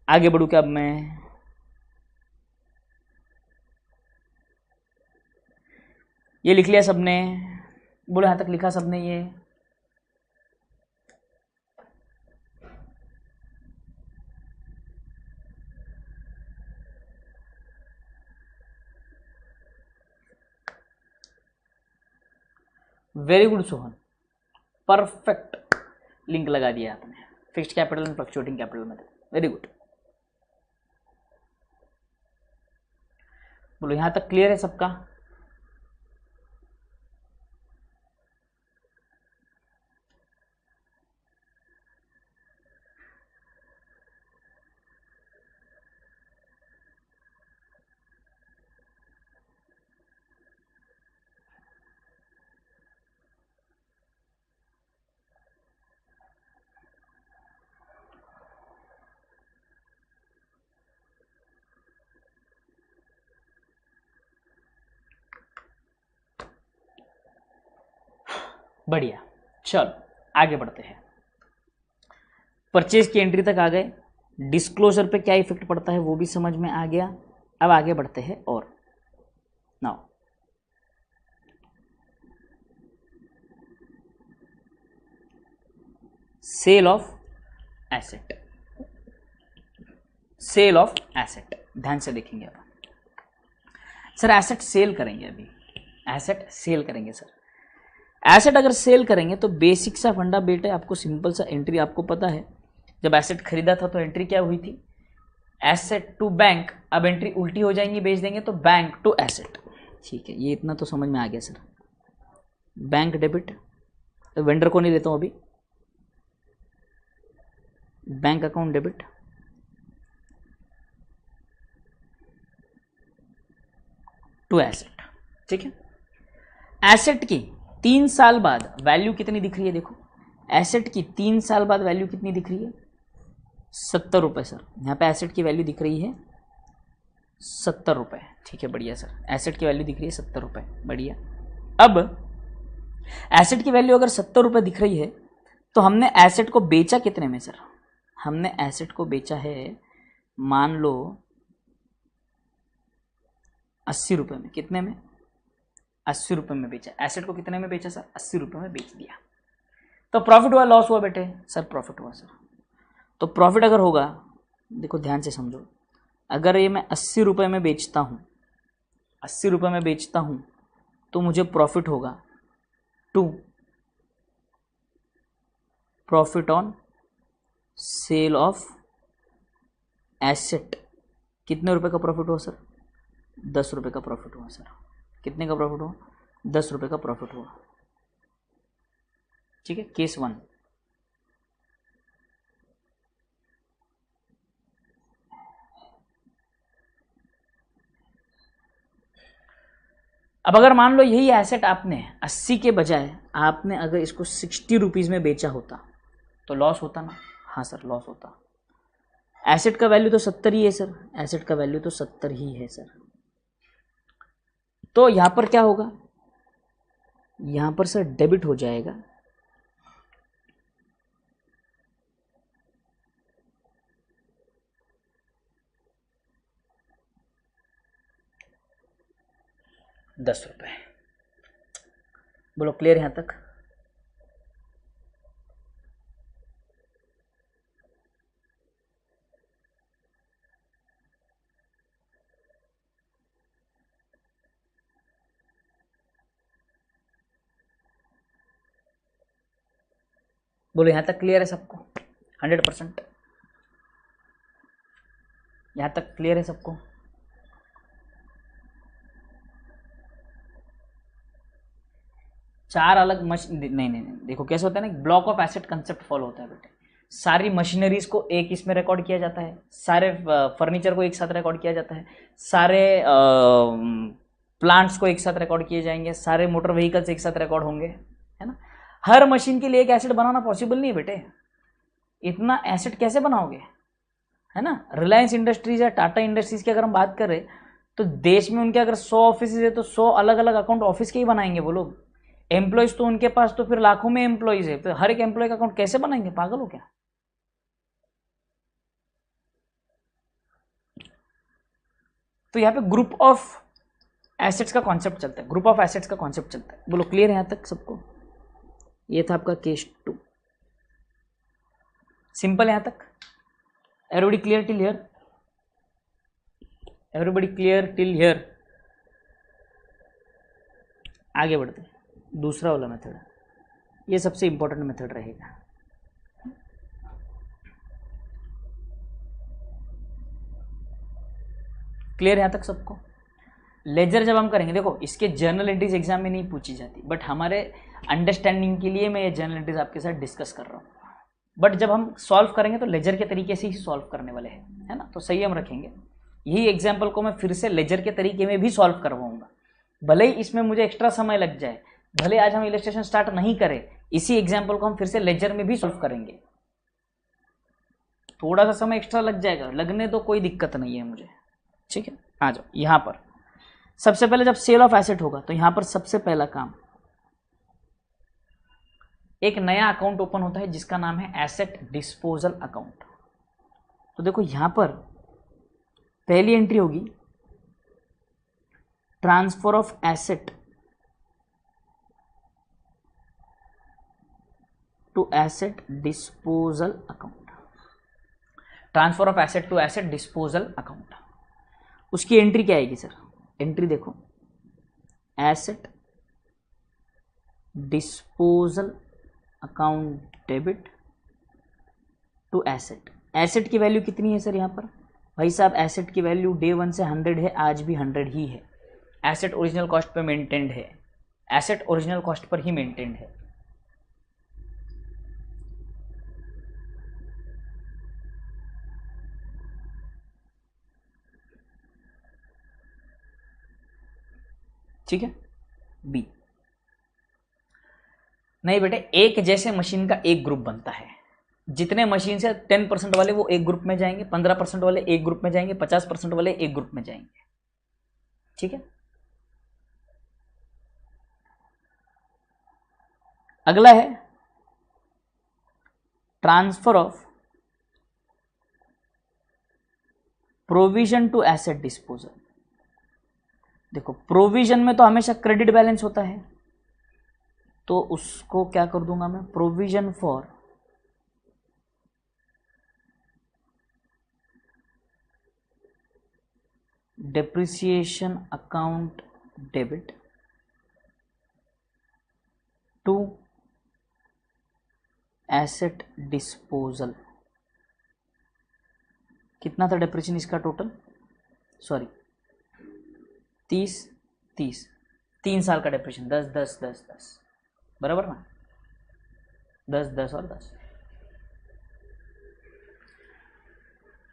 आगे बढ़ूँ क्या अब मैं? ये लिख लिया सबने? बोले यहाँ तक लिखा सबने? ये very good Sohan, perfect link लगा दिया आपने fixed capital and fluctuating capital में। Very good. बोलो यहां तक क्लियर है सबका? बढ़िया, चलो आगे बढ़ते हैं। परचेज की एंट्री तक आ गए, डिस्क्लोजर पे क्या इफेक्ट पड़ता है वो भी समझ में आ गया। अब आगे बढ़ते हैं और now sale of asset. Sale of asset ध्यान से देखेंगे अब। सर एसेट सेल करेंगे, अभी एसेट सेल करेंगे सर। एसेट अगर सेल करेंगे तो बेसिक सा फंडा बेटे, आपको सिंपल सा एंट्री आपको पता है। जब एसेट खरीदा था तो एंट्री क्या हुई थी? Asset to bank. अब एंट्री उल्टी हो जाएंगी, बेच देंगे तो बैंक टू एसेट। ठीक है, ये इतना तो समझ में आ गया सर। बैंक डेबिट, तो वेंडर को नहीं देता हूं अभी, bank account debit, to asset. ठीक है, एसेट की 3 साल बाद वैल्यू कितनी दिख रही है? देखो एसेट की 3 साल बाद वैल्यू कितनी दिख रही है? 70 रुपये सर। यहाँ पे एसेट की वैल्यू दिख रही है 70 रुपये। ठीक है, बढ़िया सर। एसेट की वैल्यू दिख रही है 70 रुपये, बढ़िया। अब एसेट की वैल्यू अगर 70 रुपये दिख रही है तो हमने एसेट को बेचा कितने में सर? हमने एसेट को बेचा है मान लो 80 रुपये में। कितने में? 80 रुपये में बेचा। एसेट को कितने में बेचा सर? 80 रुपये में बेच दिया। तो प्रॉफिट हुआ लॉस हुआ बेटे? सर प्रॉफिट हुआ सर। तो प्रॉफिट अगर होगा, देखो ध्यान से समझो, अगर ये मैं 80 रुपये में बेचता हूँ, 80 रुपये में बेचता हूँ तो मुझे प्रॉफिट होगा to profit on sale of asset. कितने रुपए का प्रॉफिट हुआ सर? 10 रुपये का प्रॉफिट हुआ सर। कितने का प्रॉफिट हुआ? 10 रुपये का प्रॉफिट हुआ। ठीक है, केस 1। अब अगर मान लो यही एसेट आपने 80 के बजाय आपने अगर इसको 60 रुपीज़ में बेचा होता तो लॉस होता ना? हाँ सर, लॉस होता। एसेट का वैल्यू तो 70 ही है सर। एसेट का वैल्यू तो 70 ही है सर। तो यहां पर क्या होगा? यहां पर सर डेबिट हो जाएगा ₹10। बोलो क्लियर यहां तक? बोलो यहां तक क्लियर है सबको? 100% यहां तक क्लियर है सबको? चार अलग नहीं, देखो कैसे होता है ना, block of asset concept follow होता है बेटे। सारी मशीनरीज को एक इसमें रिकॉर्ड किया जाता है, सारे फर्नीचर को एक साथ रिकॉर्ड किया जाता है, सारे प्लांट्स को एक साथ रिकॉर्ड किए जाएंगे, सारे मोटर व्हीकल्स एक साथ रिकॉर्ड होंगे, है ना। हर मशीन के लिए एक एसेट बनाना पॉसिबल नहीं है बेटे, इतना एसेट कैसे बनाओगे, है ना। रिलायंस इंडस्ट्रीज या टाटा इंडस्ट्रीज की अगर हम बात करें तो देश में उनके अगर 100 ऑफिस है तो 100 अलग अलग अकाउंट ऑफिस के ही बनाएंगे वो लोग। एम्प्लॉयज तो उनके पास तो फिर लाखों में एम्प्लॉयज है, तो हर एक एम्प्लॉय का अकाउंट कैसे बनाएंगे, पागल हो क्या। तो यहाँ पे ग्रुप ऑफ एसेट्स का कॉन्सेप्ट चलता है, ग्रुप ऑफ एसेट्स का कॉन्सेप्ट चलता है। बोलो क्लियर है यहाँ तक सबको। ये था आपका केस 2, सिंपल यहाँ तक। Everybody clear till here, everybody clear till here. आगे बढ़ते हैं, दूसरा वाला मेथड, ये सबसे इंपॉर्टेंट मेथड रहेगा। क्लियर यहां तक सबको। लेजर जब हम करेंगे, देखो इसके जर्नल एंट्रीज एग्जाम में नहीं पूछी जाती, बट हमारे अंडरस्टैंडिंग के लिए मैं ये जर्नल एंट्रीज आपके साथ डिस्कस कर रहा हूँ। बट जब हम सॉल्व करेंगे तो लेजर के तरीके से ही सॉल्व करने वाले हैं, है ना। तो सही हम रखेंगे। यही एग्जाम्पल को मैं फिर से लेजर के तरीके में भी सॉल्व करवाऊंगा, भले ही इसमें मुझे एक्स्ट्रा समय लग जाए, भले आज हम इलस्ट्रेशन स्टार्ट नहीं करें, इसी एग्जाम्पल को हम फिर से लेजर में भी सॉल्व करेंगे। थोड़ा सा समय एक्स्ट्रा लग जाएगा, लगने तो कोई दिक्कत नहीं है मुझे, ठीक है। आ जाओ यहां पर। सबसे पहले जब सेल ऑफ एसेट होगा तो यहां पर सबसे पहला काम, एक नया अकाउंट ओपन होता है जिसका नाम है एसेट डिस्पोजल अकाउंट। तो देखो यहां पर पहली एंट्री होगी transfer of asset to asset disposal account, transfer of asset to asset disposal account. उसकी एंट्री क्या आएगी सर, एंट्री देखो, asset disposal account debit to asset. Asset की वैल्यू कितनी है सर यहाँ पर, भाई साहब एसेट की वैल्यू डे 1 से 100 है, आज भी 100 ही है। Asset original cost per maintained है, एसेट ओरिजिनल कॉस्ट पर ही मेंटेन्ड है। ठीक है। बी, नहीं बेटे, एक जैसे मशीन का एक ग्रुप बनता है, जितने मशीन से 10% वाले वो एक ग्रुप में जाएंगे, 15% वाले एक ग्रुप में जाएंगे, 50% वाले एक ग्रुप में जाएंगे, ठीक है। अगला है transfer of provision to asset disposal. देखो प्रोविजन में तो हमेशा क्रेडिट बैलेंस होता है, तो उसको क्या कर दूंगा मैं, provision for depreciation account debit to asset disposal. कितना था डेप्रिसिएशन इसका टोटल, सॉरी 30 30, 3 साल का डेप्रिसिएशन, 10 10 10 10, बराबर ना, 10 10 और 10।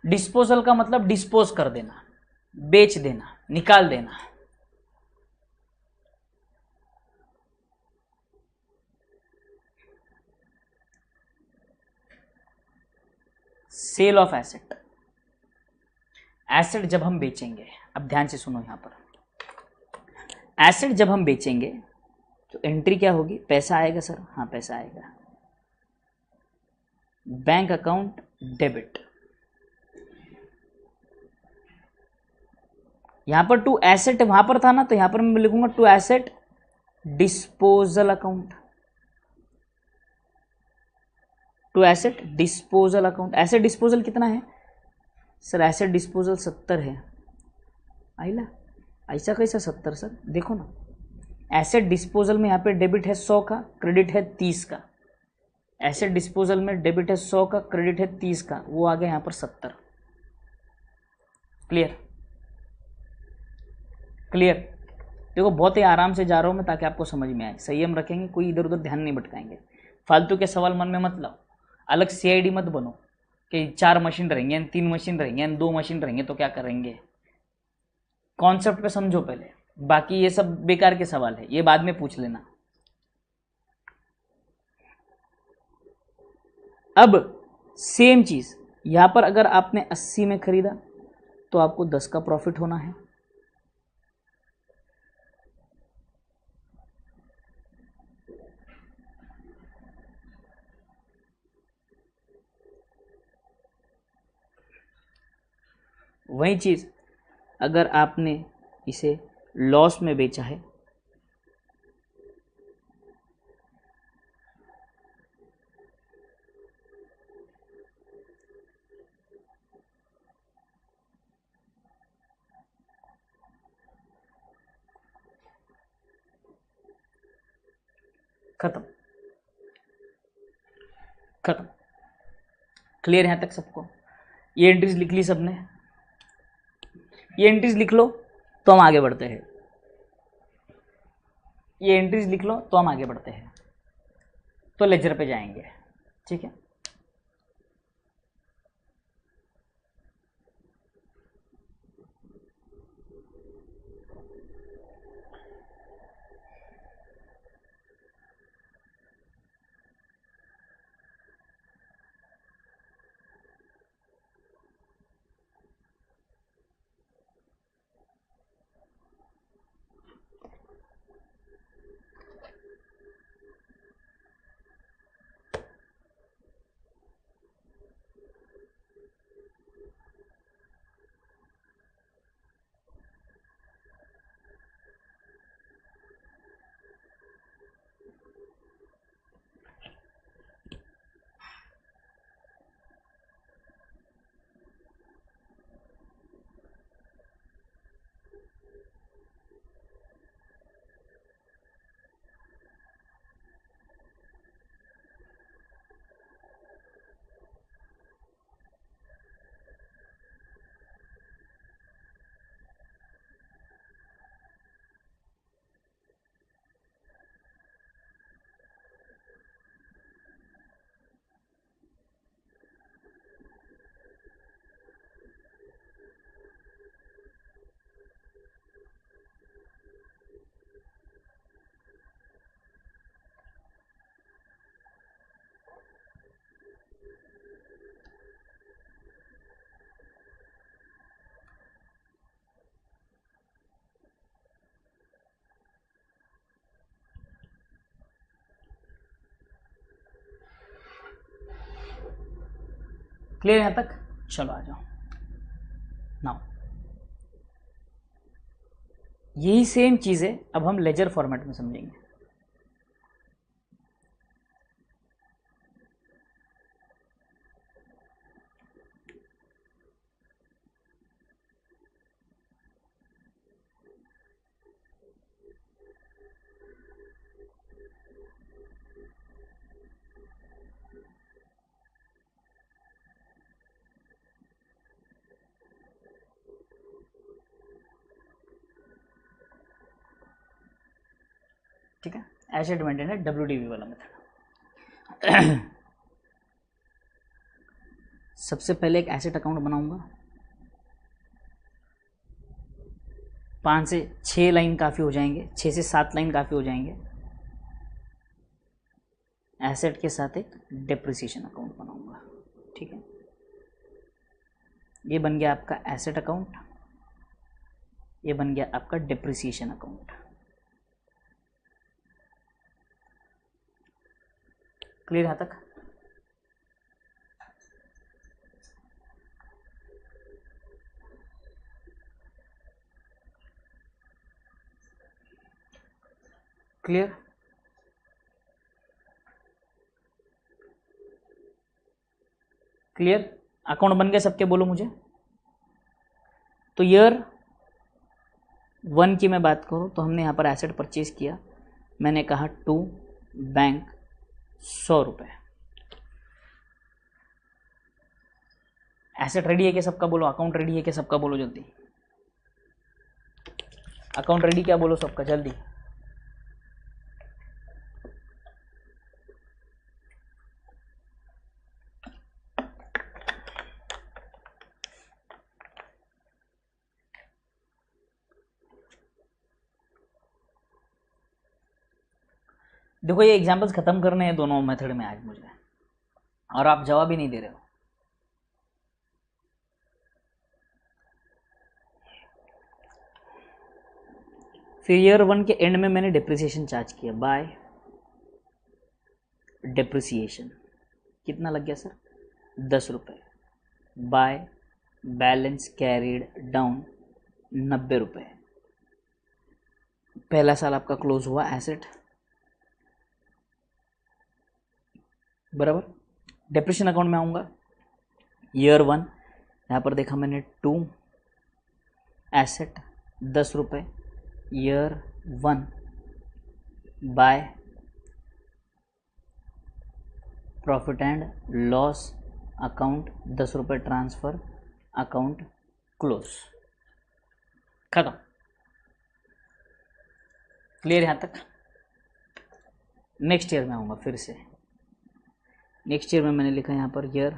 डिस्पोजल का मतलब डिस्पोज कर देना, बेच देना, निकाल देना। सेल ऑफ एसेट, एसेट जब हम बेचेंगे, अब ध्यान से सुनो यहां पर, एसेट जब हम बेचेंगे तो एंट्री क्या होगी, पैसा आएगा सर, हाँ पैसा आएगा, बैंक अकाउंट डेबिट। यहां पर टू एसेट वहां पर था ना, तो यहां पर मैं लिखूंगा to asset disposal account, to asset disposal account. Asset disposal कितना है सर, एसेट डिस्पोजल 70 है। आइला ऐसा कैसा 70 सर, देखो ना, एसेट डिस्पोजल में यहाँ पे डेबिट है 100 का, क्रेडिट है 30 का। एसेट डिस्पोजल में डेबिट है 100 का, क्रेडिट है 30 का, वो आ गया यहाँ पर 70। Clear, clear. देखो बहुत ही आराम से जा रहा हूँ मैं ताकि आपको समझ में आए, संयम रखेंगे, कोई इधर उधर ध्यान नहीं भटकाएंगे, फालतू के सवाल मन में मत लाओ। अलग CID मत बनो कि 4 मशीन रहेंगे, 3 मशीन रहेंगे, 2 मशीन रहेंगे तो क्या करेंगे। कॉन्सेप्ट पे समझो पहले, बाकी ये सब बेकार के सवाल है, ये बाद में पूछ लेना। अब सेम चीज यहां पर अगर आपने 80 में खरीदा तो आपको 10 का प्रॉफिट होना है। वही चीज अगर आपने इसे लॉस में बेचा है खत्म खत्म। क्लियर यहां तक सबको? ये एंट्रीज लिख ली सबने? ये एंट्रीज लिख लो तो हम आगे बढ़ते हैं। ये एंट्रीज लिख लो तो हम आगे बढ़ते हैं, तो लेजर पे जाएंगे। ठीक है, क्लियर यहां तक? चलो आ जाओ नाउ। यही सेम चीज है, अब हम लेजर फॉर्मेट में समझेंगे। ठीक है, एसेट मेंटेन WDV वाला मेथड। सबसे पहले एक एसेट अकाउंट बनाऊंगा, 5 से 6 लाइन काफ़ी हो जाएंगे, 6 से 7 लाइन काफ़ी हो जाएंगे। एसेट के साथ एक डेप्रिसिएशन अकाउंट बनाऊंगा। ठीक है, ये बन गया आपका एसेट अकाउंट, ये बन गया आपका डेप्रिसिएशन अकाउंट। क्लियर यहां तक? क्लियर? क्लियर? अकाउंट बन गए सबके? बोलो मुझे। तो ईयर 1 की मैं बात करूं तो हमने यहां पर एसेट परचेज किया, मैंने कहा टू बैंक 100 रुपए। एसेट रेडी है क्या सबका? बोलो। अकाउंट रेडी है क्या सबका? बोलो जल्दी। अकाउंट रेडी क्या? बोलो सबका जल्दी। देखो ये एग्जाम्पल्स खत्म करने हैं दोनों मेथड में आज मुझे, और आप जवाब ही नहीं दे रहे हो। फिर ईयर 1 के एंड में मैंने डिप्रिसिएशन चार्ज किया बाय डिप्रिसिएशन, कितना लग गया सर? 10 रुपये बाय बैलेंस कैरीड डाउन 90 रुपये। पहला साल आपका क्लोज हुआ एसेट, बराबर। डिप्रेशन अकाउंट में आऊँगा, ईयर 1 यहाँ पर देखा मैंने 2 एसेट 10 रुपये, year 1 bye profit and loss account 10 रुपये ट्रांसफ़र, अकाउंट क्लोज, खत्म। क्लियर यहाँ तक? नेक्स्ट ईयर में आऊँगा फिर से। नेक्स्ट ईयर में मैंने लिखा यहाँ per year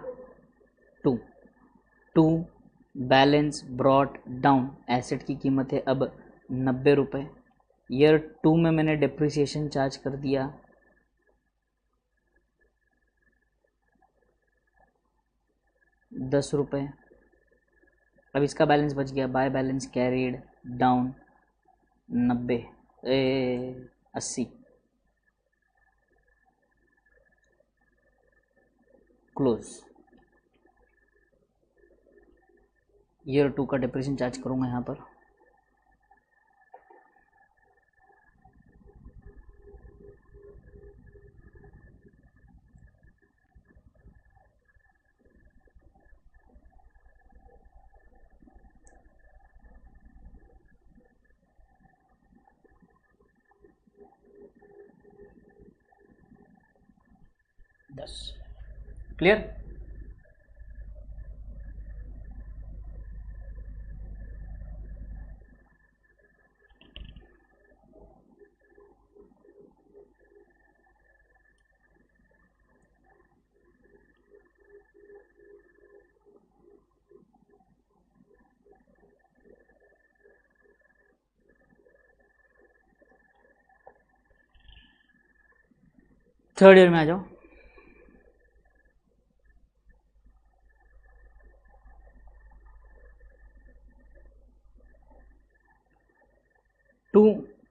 2 balance brought down, asset की कीमत है अब 90 रुपये। ईयर 2 में मैंने डिप्रिसिएशन चार्ज कर दिया 10 रुपये। अब इसका बैलेंस बच गया bye balance carried down 80 close. Year 2 का डिप्रेशन चार्ज करूंगा यहाँ पर, क्लियर? थर्ड ईयर में आ जाओ। To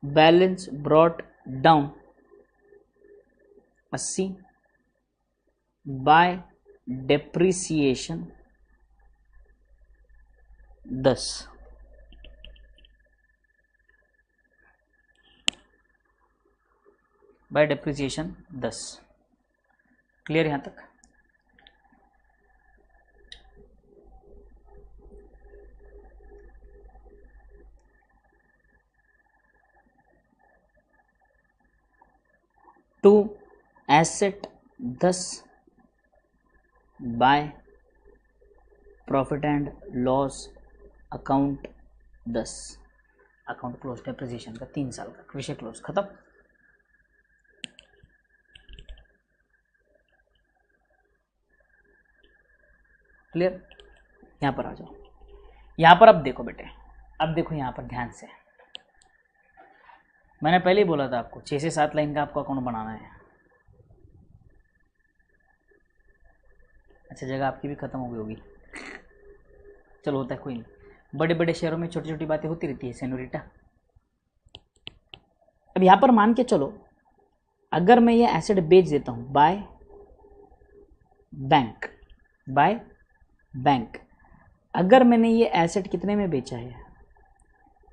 balance brought down 80 by depreciation 10। By depreciation 10। Clear यहां तक? To asset 10 by profit and loss account 10, account close depreciation का 3 साल का विषय क्लोज, खत्म। क्लियर? यहां पर आ जाओ। यहां पर अब देखो बेटे, अब देखो यहां पर ध्यान से, मैंने पहले ही बोला था आपको 6 से 7 लाइन का आपको अकाउंट बनाना है। अच्छा, जगह आपकी भी खत्म हो गई होगी, चलो होता है, कोई नहीं। बड़े बड़े शहरों में छोटी छोटी बातें होती रहती है सेनोरिटा। अब यहां पर मान के चलो, अगर मैं ये एसेट बेच देता हूं बाय बैंक, अगर मैंने ये एसेट कितने में बेचा है,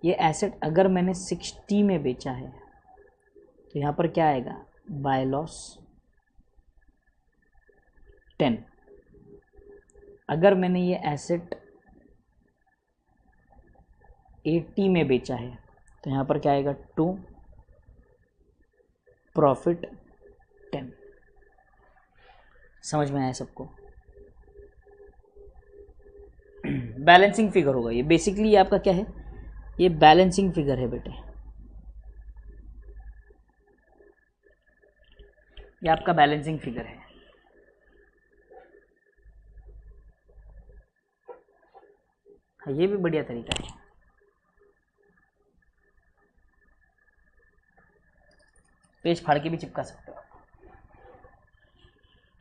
ये एसेट अगर मैंने 60 में बेचा है, तो यहाँ पर क्या आएगा? By loss 10। अगर मैंने ये एसेट 80 में बेचा है, तो यहाँ पर क्या आएगा? 2 प्रॉफिट 10। समझ में आया सबको? बैलेंसिंग फिगर होगा ये, बेसिकली ये आपका क्या है? ये बैलेंसिंग फिगर है बेटे, ये आपका बैलेंसिंग फिगर है। हाँ, ये भी बढ़िया तरीका है। पेज फाड़ के भी चिपका सकते हो,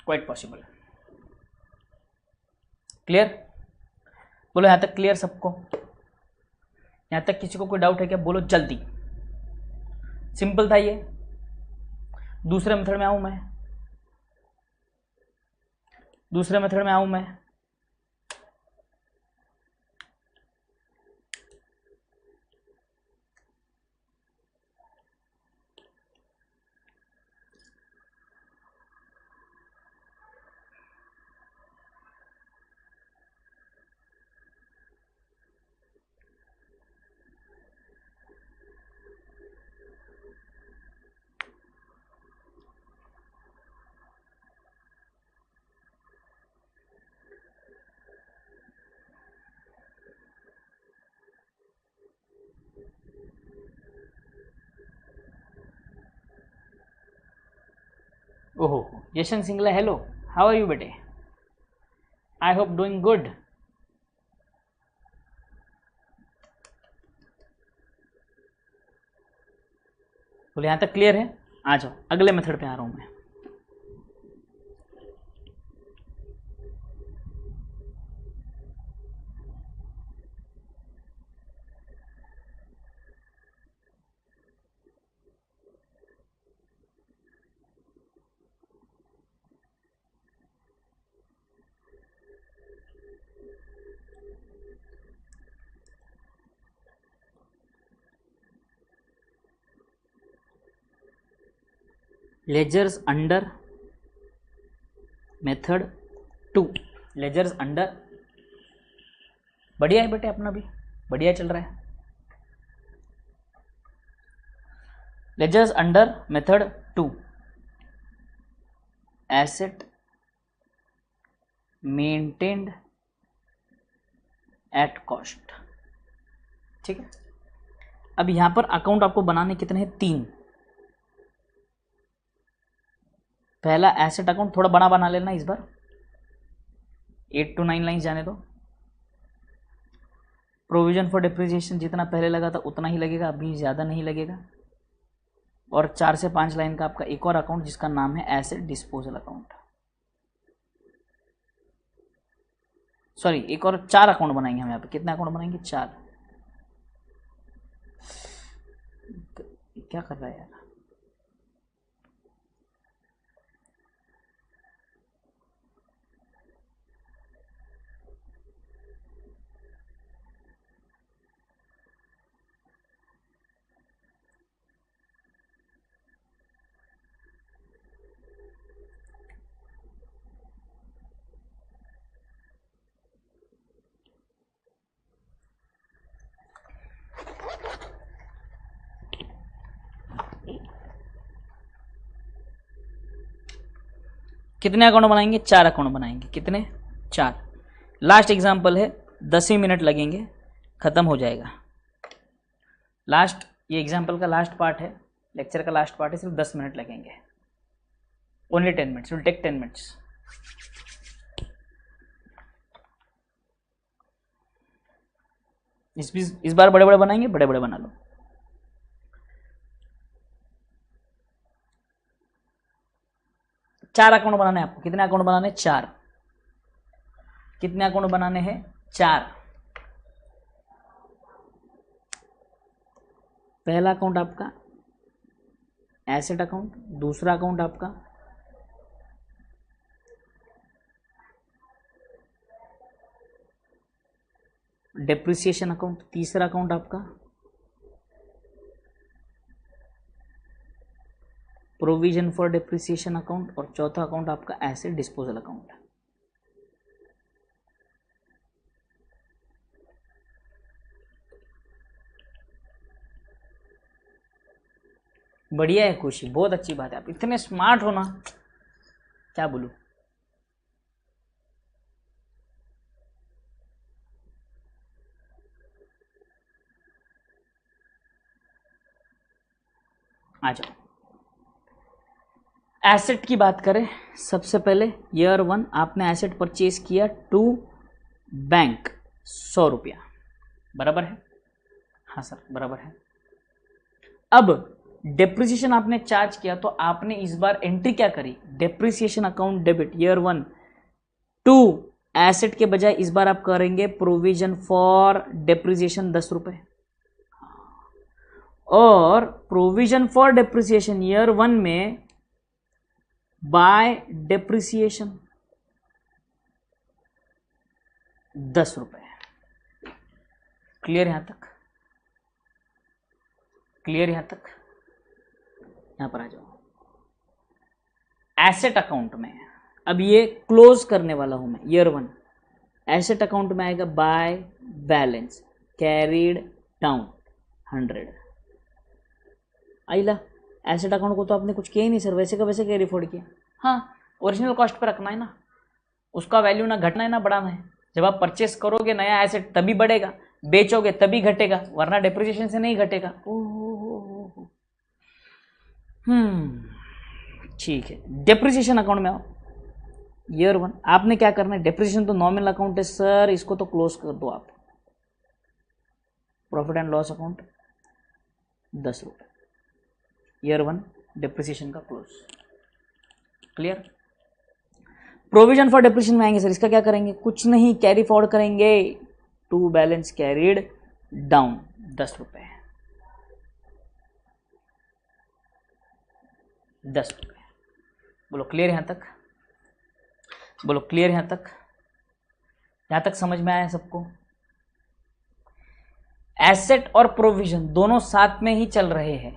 क्वाइट पॉसिबल। क्लियर? बोलो यहां तक क्लियर सबको? यहां तक किसी को कोई डाउट है क्या? बोलो जल्दी। सिंपल था ये। दूसरे मेथड में आऊं मैं, दूसरे मेथड में आऊं मैं। ओहो, Yashwant Singla, hello, how are you बेटे? I hope doing good. बोले यहां तक क्लियर है? आ जाओ, अगले मेथड पे आ रहा हूं मैं। Ledgers under method 2, ledgers under, बढ़िया है बेटे, अपना भी बढ़िया चल रहा है। Ledgers under method 2, asset maintained at cost. ठीक है, अब यहां पर अकाउंट आपको बनाने कितने हैं? 3। पहला एसेट अकाउंट थोड़ा बड़ा बना लेना इस बार, 8 to 9 लाइन्स जाने दो। प्रोविजन फॉर डिप्रिसिएशन जितना पहले लगा था उतना ही लगेगा, अभी ज़्यादा नहीं लगेगा। और 4 से 5 लाइन का आपका एक और अकाउंट जिसका नाम है एसेट डिस्पोजल अकाउंट। सॉरी, एक और 4 अकाउंट बनाएंगे हम यहाँ पे। कितने अकाउंट बनाएंगे? 4। क्या कर रहा है यार? कितने अकाउंट बनाएंगे? 4 अकाउंट बनाएंगे। कितने? 4। लास्ट एग्जाम्पल है, 10 ही मिनट लगेंगे, खत्म हो जाएगा। लास्ट, ये एग्जाम्पल का लास्ट पार्ट है, लेक्चर का लास्ट पार्ट है, सिर्फ 10 मिनट लगेंगे। Only 10 minutes, will take 10 minutes. इस बार बड़े बड़े बनाएंगे, बड़े बड़े बना लो। चार अकाउंट बनाने हैं आपको। कितने अकाउंट बनाने? 4। कितने अकाउंट बनाने हैं? 4। पहला अकाउंट आपका एसेट अकाउंट, दूसरा अकाउंट आपका डेप्रिसिएशन अकाउंट, तीसरा अकाउंट आपका प्रोविजन फॉर डेप्रिसिएशन अकाउंट, और चौथा अकाउंट आपका एसेट डिस्पोजल अकाउंट। बढ़िया है खुशी, बहुत अच्छी बात है, आप इतने स्मार्ट हो ना, क्या बोलूं। आ जाओ, एसेट की बात करें। सबसे पहले ईयर 1 आपने एसेट परचेज किया टू बैंक 100 रुपया, बराबर है? हाँ सर बराबर है। अब डेप्रिसिएशन आपने चार्ज किया तो आपने इस बार एंट्री क्या करी, depreciation account debit year 1 to asset के बजाय इस बार आप करेंगे प्रोविजन फॉर डेप्रिसिएशन 10 रुपए, और प्रोविजन फॉर डेप्रिसिएशन ईयर 1 में बाय डेप्रिसिएशन 10 रुपए। क्लियर यहां तक, क्लियर यहां तक? यहां पर आ जाओ एसेट अकाउंट में, अब ये क्लोज करने वाला हूं मैं ईयर 1। एसेट अकाउंट में आएगा बाय बैलेंस कैरीड डाउन 100। आइला एसेट अकाउंट को तो आपने कुछ किया ही नहीं सर, वैसे का वैसे कैरी फॉरवर्ड किया। हाँ, ओरिजिनल कॉस्ट पे रखना है ना, उसका वैल्यू ना घटना है ना बढ़ाना है। जब आप परचेस करोगे नया एसेट तभी बढ़ेगा, बेचोगे तभी घटेगा, वरना डेप्रिसिएशन से नहीं घटेगा। ठीक है, डेप्रिसिएशन अकाउंट में आओ ईयर 1। आपने क्या करना है, डेप्रिसिएशन तो नॉमिनल अकाउंट है सर, इसको तो क्लोज कर दो आप। प्रॉफिट एंड लॉस अकाउंट 10 रुपए, ईयर 1 डेप्रिसिएशन का close. Clear? Provision for depreciation में आएंगे सर, इसका क्या करेंगे, कुछ नहीं, कैरी फॉरवर्ड करेंगे टू बैलेंस कैरीड डाउन 10 रुपए, 10 रुपए। बोलो क्लियर यहां तक? बोलो क्लियर यहां तक? यहां तक समझ में आया सबको? एसेट और प्रोविजन दोनों साथ में ही चल रहे हैं,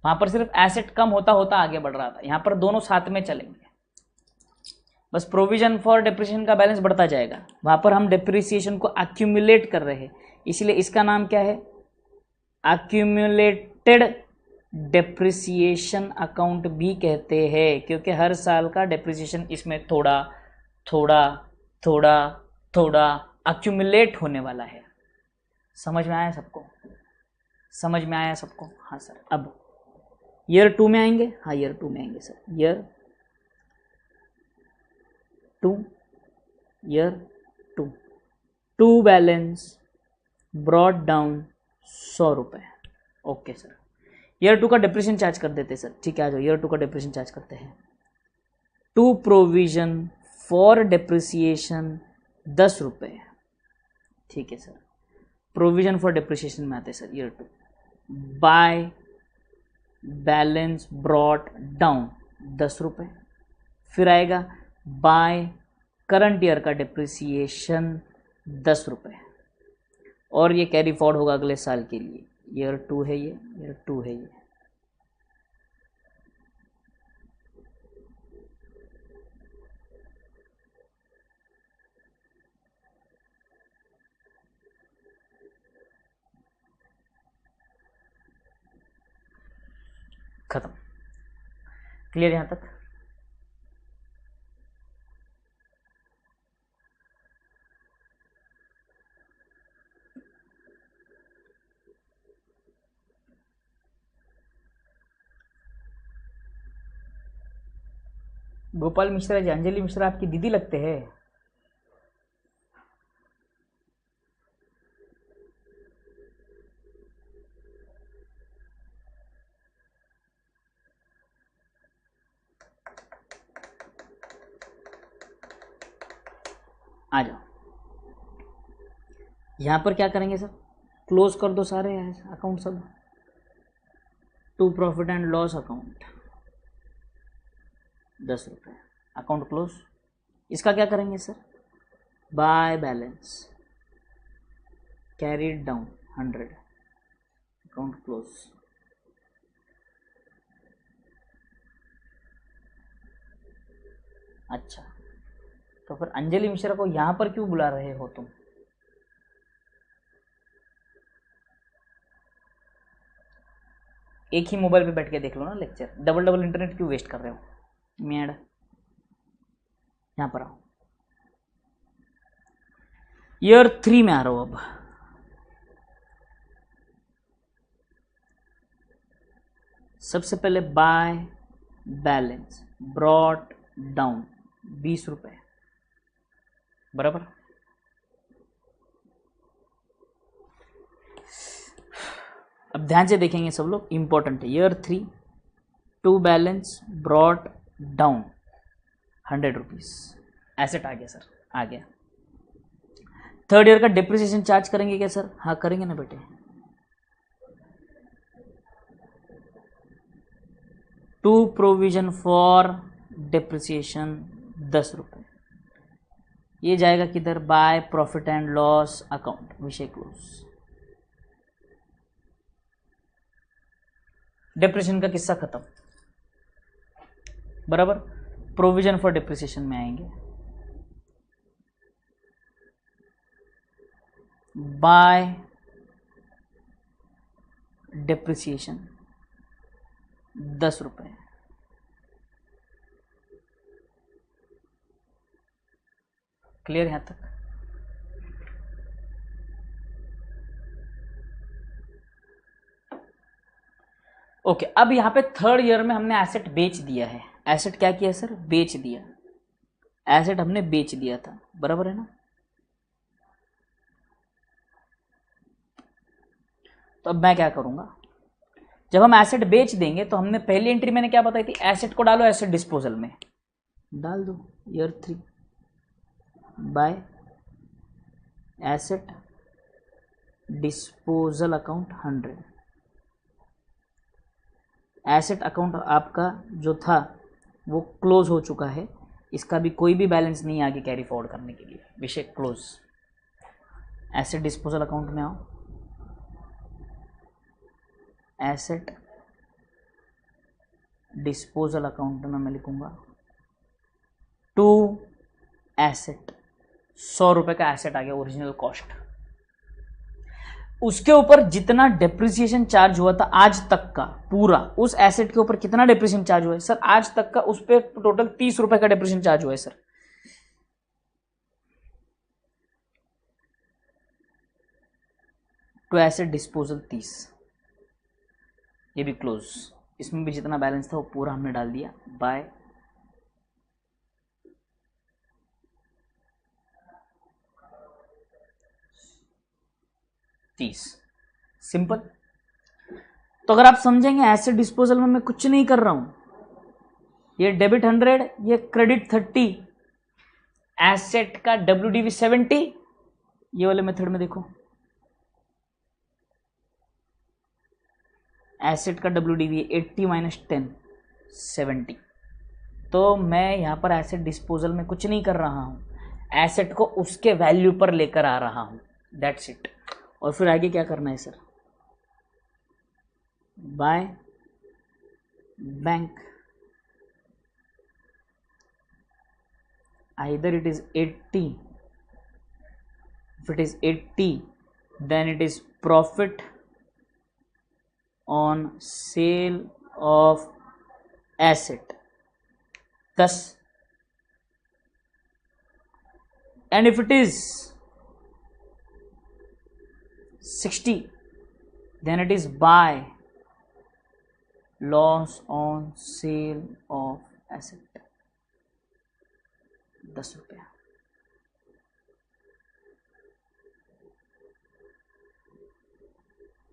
वहां पर सिर्फ एसेट कम होता होता आगे बढ़ रहा था, यहां पर दोनों साथ में चलेंगे। बस प्रोविजन फॉर डेप्रिसिएशन का बैलेंस बढ़ता जाएगा, वहां पर हम डेप्रिसिएशन को एक्यूमुलेट कर रहे हैं, इसलिए इसका नाम क्या है, एक्यूमुलेटेड डेप्रिसिएशन अकाउंट भी कहते हैं, क्योंकि हर साल का डेप्रिसिएशन इसमें थोड़ा थोड़ा थोड़ा थोड़ा एक्यूमुलेट होने वाला है। समझ में आया सबको? समझ में आया सबको? हाँ सर। अब ईयर 2 में आएंगे, हाँ ईयर 2 में आएंगे sir, year 2 to balance brought down 100 रुपए। ओके सर, ईयर 2 का डिप्रेशन चार्ज कर देते सर, ठीक है आ जाओ, ईयर 2 का डिप्रेशन चार्ज करते हैं। टू प्रोविजन फॉर डिप्रिसिएशन 10 रुपए, ठीक है सर। प्रोविजन फॉर डिप्रिसिएशन में आते हैं sir year 2, by balance brought down 10 रुपए, फिर आएगा बाय करंट ईयर का डिप्रिसिएशन 10 रुपए, और ये कैरी फॉरवर्ड होगा अगले साल के लिए। ईयर 2 है ये, ईयर 2 है ये। खत्म। क्लियर यहां तक? गोपाल मिश्रा जी, अंजलि मिश्रा आपकी दीदी लगते हैं। आ जाओ, यहां पर क्या करेंगे सर, क्लोज कर दो सारे अकाउंट सब। To profit and loss account 10 रुपए, अकाउंट क्लोज। इसका क्या करेंगे sir, by balance carried down 100, account close. अच्छा, तो फिर अंजलि मिश्रा को यहां पर क्यों बुला रहे हो तुम? एक ही मोबाइल पे बैठ के देख लो ना लेक्चर, डबल डबल इंटरनेट क्यों वेस्ट कर रहे हो? मेड यहां पर आओ, ईयर 3 में आ रहा हूं अब। सबसे पहले बाय बैलेंस ब्रॉट डाउन 20 रुपए, बराबर। अब ध्यान से देखेंगे सब लोग, इंपॉर्टेंट है। Year 3 to balance brought down 100 rupees, asset आ गया सर, आ गया। थर्ड ईयर का डिप्रिसिएशन चार्ज करेंगे क्या सर? हाँ करेंगे ना बेटे। टू प्रोविजन फॉर डिप्रिसिएशन 10 रुपये, ये जाएगा किधर? Bye profit and loss account, विषय क्लोज। डिप्रिसिएशन का किस्सा खत्म, बराबर। प्रोविजन फॉर डिप्रिसिएशन में आएंगे। बाय डिप्रिसिएशन 10 रुपये, क्लियर यहां तक? ओके, अब यहां पे थर्ड ईयर में हमने एसेट बेच दिया है। एसेट क्या किया सर? बेच दिया। एसेट हमने बेच दिया था, बराबर है ना? तो अब मैं क्या करूंगा, जब हम एसेट बेच देंगे तो हमने पहली एंट्री मैंने क्या बताई थी? एसेट को डालो एसेट डिस्पोजल में, डाल दो year 3 bye asset disposal account 100। Asset account आपका जो था वो क्लोज हो चुका है, इसका भी कोई भी बैलेंस नहीं आगे कैरी फॉरवर्ड करने के लिए, विषय क्लोज। एसेट डिस्पोजल अकाउंट में आओ, एसेट डिस्पोजल अकाउंट में मैं लिखूंगा टू एसेट, 100 रुपए का एसेट आ गया, ओरिजिनल कॉस्ट। उसके ऊपर जितना डेप्रिसिएशन चार्ज हुआ था आज तक का पूरा, उस एसेट के ऊपर कितना डेप्रिसिएशन चार्ज हुआ है सर आज तक का? उस पर टोटल 30 रुपए का डेप्रिसिएशन चार्ज हुआ है सर। टू एसेट डिस्पोजल 30, ये भी क्लोज। इसमें भी जितना बैलेंस था वो पूरा हमने डाल दिया बाय तीस। सिंपल। तो अगर आप समझेंगे एसेट डिस्पोजल में मैं कुछ नहीं कर रहा हूं, ये डेबिट 100, ये क्रेडिट 30, एसेट का WDV 70। ये वाले मेथड में देखो, एसेट का WDV 80 माइनस 10 70। तो मैं यहां पर एसेट डिस्पोजल में कुछ नहीं कर रहा हूं, एसेट को उसके वैल्यू पर लेकर आ रहा हूं, दैट्स इट। और फिर आगे क्या करना है sir? By bank, either it is 80, if it is 80 then it is profit on sale of asset 10, and if it is 60 then it is buy loss on sale of asset 10 रुपया।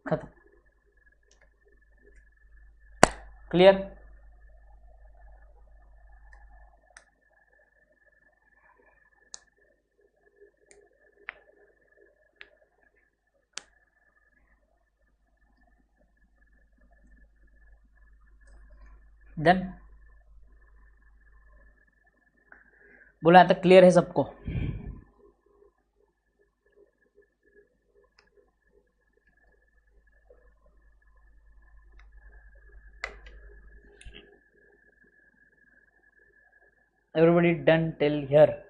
खत्म, clear? Then बोला यहां तक clear है सबको? Everybody done till here?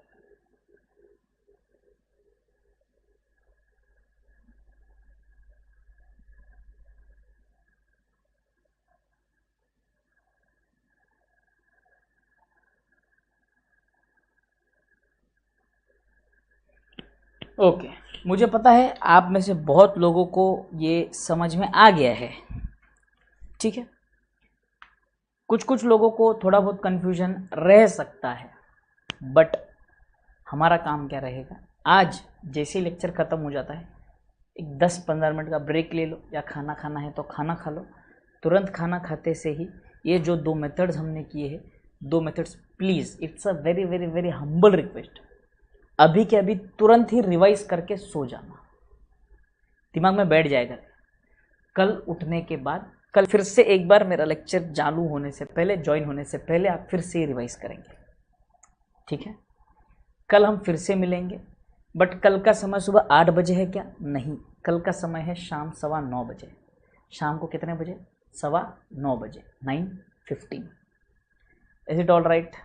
Okay, मुझे पता है आप में से बहुत लोगों को ये समझ में आ गया है, ठीक है। कुछ कुछ लोगों को थोड़ा बहुत कन्फ्यूजन रह सकता है, बट हमारा काम क्या रहेगा, आज जैसे ही लेक्चर ख़त्म हो जाता है एक 10-15 मिनट का ब्रेक ले लो, या खाना खाना है तो खाना खा लो। तुरंत खाना खाते से ही ये जो 2 मेथड्स हमने किए हैं, 2 methods please, it's a very very very humble request, अभी के अभी तुरंत ही रिवाइज करके सो जाना, दिमाग में बैठ जाएगा। कल उठने के बाद, कल फिर से एक बार मेरा लेक्चर चालू होने से पहले, ज्वाइन होने से पहले आप फिर से रिवाइज करेंगे, ठीक है। कल हम फिर से मिलेंगे, बट कल का समय सुबह 8 बजे है क्या? नहीं, कल का समय है शाम 9:15 बजे। शाम को कितने बजे? 9:15 बजे, 9:15। Is it all right?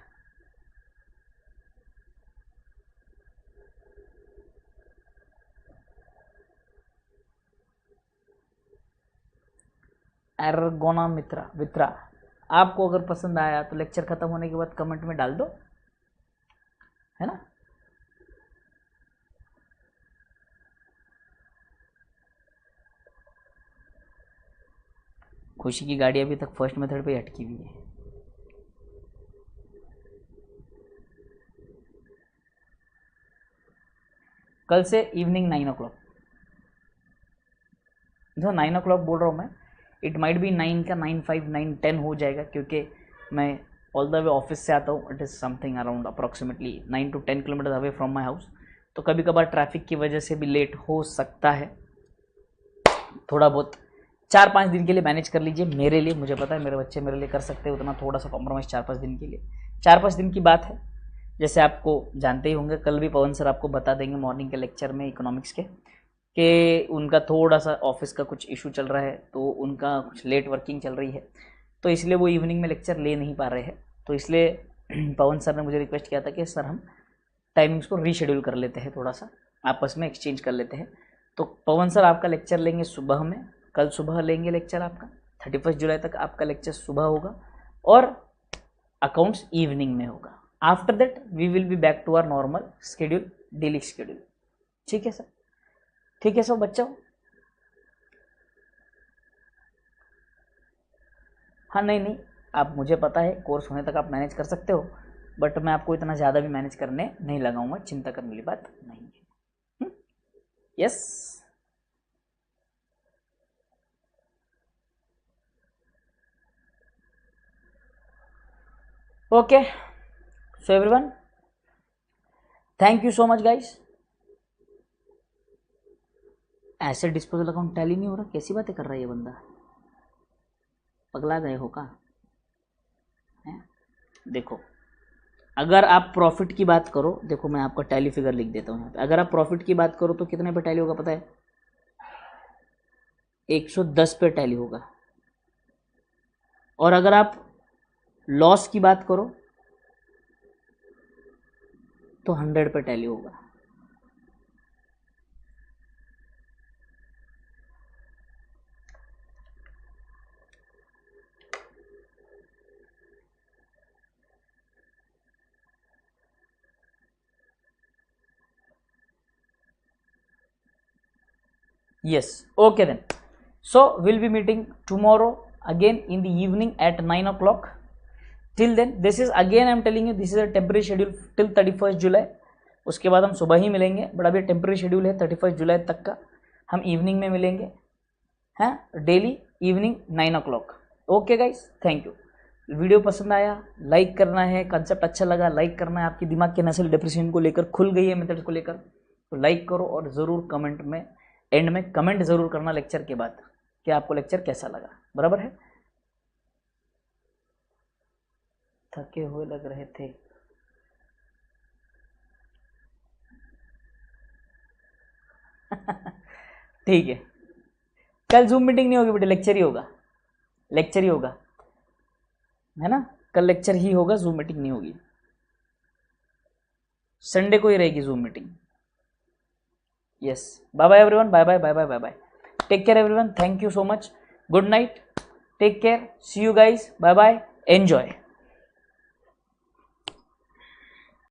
एर्गोना वित्रा, आपको अगर पसंद आया तो लेक्चर खत्म होने के बाद कमेंट में डाल दो, है ना। खुशी की गाड़ी अभी तक फर्स्ट मेथड पे अटकी हुई है। कल से इवनिंग 9 o'clock, जो 9 o'clock बोल रहा हूँ मैं, इट माइट बी 9 का 9:05, 9:10 हो जाएगा, क्योंकि मैं ऑल द वे ऑफिस से आता हूँ। It is something around approximately 9 to 10 kilometre away from my house, तो कभी कभार ट्रैफिक की वजह से भी लेट हो सकता है थोड़ा बहुत। 4-5 दिन के लिए मैनेज कर लीजिए मेरे लिए, मुझे पता है मेरे बच्चे मेरे लिए कर सकते हैं उतना, थोड़ा सा कॉम्प्रोमाइज़ 4-5 दिन के लिए। 4-5 दिन की बात है, जैसे आपको जानते ही होंगे, कल भी पवन सर आपको बता देंगे मॉर्निंग के लेक्चर में इकोनॉमिक्स के, कि उनका थोड़ा सा ऑफिस का कुछ इशू चल रहा है, तो उनका कुछ लेट वर्किंग चल रही है, तो इसलिए वो इवनिंग में लेक्चर ले नहीं पा रहे हैं। तो इसलिए पवन सर ने मुझे रिक्वेस्ट किया था कि सर हम टाइमिंग्स को रीशेड्यूल कर लेते हैं, थोड़ा सा आपस में एक्सचेंज कर लेते हैं। तो पवन सर आपका लेक्चर लेंगे सुबह में, कल सुबह लेंगे लेक्चर आपका, 31 जुलाई तक आपका लेक्चर सुबह होगा, और अकाउंट्स इवनिंग में होगा। After that we will be back to our normal schedule, daily schedule. ठीक है सर? ठीक है सब बच्चों? हाँ, नहीं, आप, मुझे पता है कोर्स होने तक आप मैनेज कर सकते हो, बट मैं आपको इतना ज़्यादा भी मैनेज करने नहीं लगाऊंगा, चिंता करने वाली बात नहीं है। Yes, okay, so everyone, thank you so much guys. Asset disposal account tally नहीं हो रहा, कैसी बातें कर रहा है ये बंदा, पगला गए हो का? देखो, अगर आप प्रॉफिट की बात करो, देखो मैं आपका टैली फिगर लिख देता हूँ यहाँ पे। अगर आप प्रॉफिट की बात करो तो कितने पे टैली होगा पता है? 110 पे टैली होगा। और अगर आप लॉस की बात करो तो 100 पे टैली होगा। Yes, okay then. So we'll be meeting tomorrow again in the evening at 9 o'clock. Till then, this is again I'm telling you, this is a temporary schedule till 31st July. उसके बाद हम सुबह ही मिलेंगे, but अभी temporary schedule है 31 जुलाई तक का। हम इवनिंग में मिलेंगे, हैं, daily evening 9 o'clock। Okay guys, thank you. Video पसंद आया लाइक करना है, कंसेप्ट अच्छा लगा लाइक करना है, आपकी दिमाग के नसल डिप्रेशन को लेकर खुल गई है, मेथड्स को लेकर, तो लाइक करो, और ज़रूर कमेंट में, एंड में कमेंट ज़रूर करना लेक्चर के बाद कि आपको लेक्चर कैसा लगा। बराबर है? थके हुए लग रहे थे। ठीक है, कल जूम मीटिंग नहीं होगी बेटे, लेक्चर ही होगा, लेक्चर ही होगा, है ना। कल लेक्चर ही होगा, जूम मीटिंग नहीं होगी। संडे को ही रहेगी Zoom meeting. Yes, bye bye everyone, bye bye bye bye bye bye, take care everyone, thank you so much, good night, take care, see you guys, bye bye, enjoy.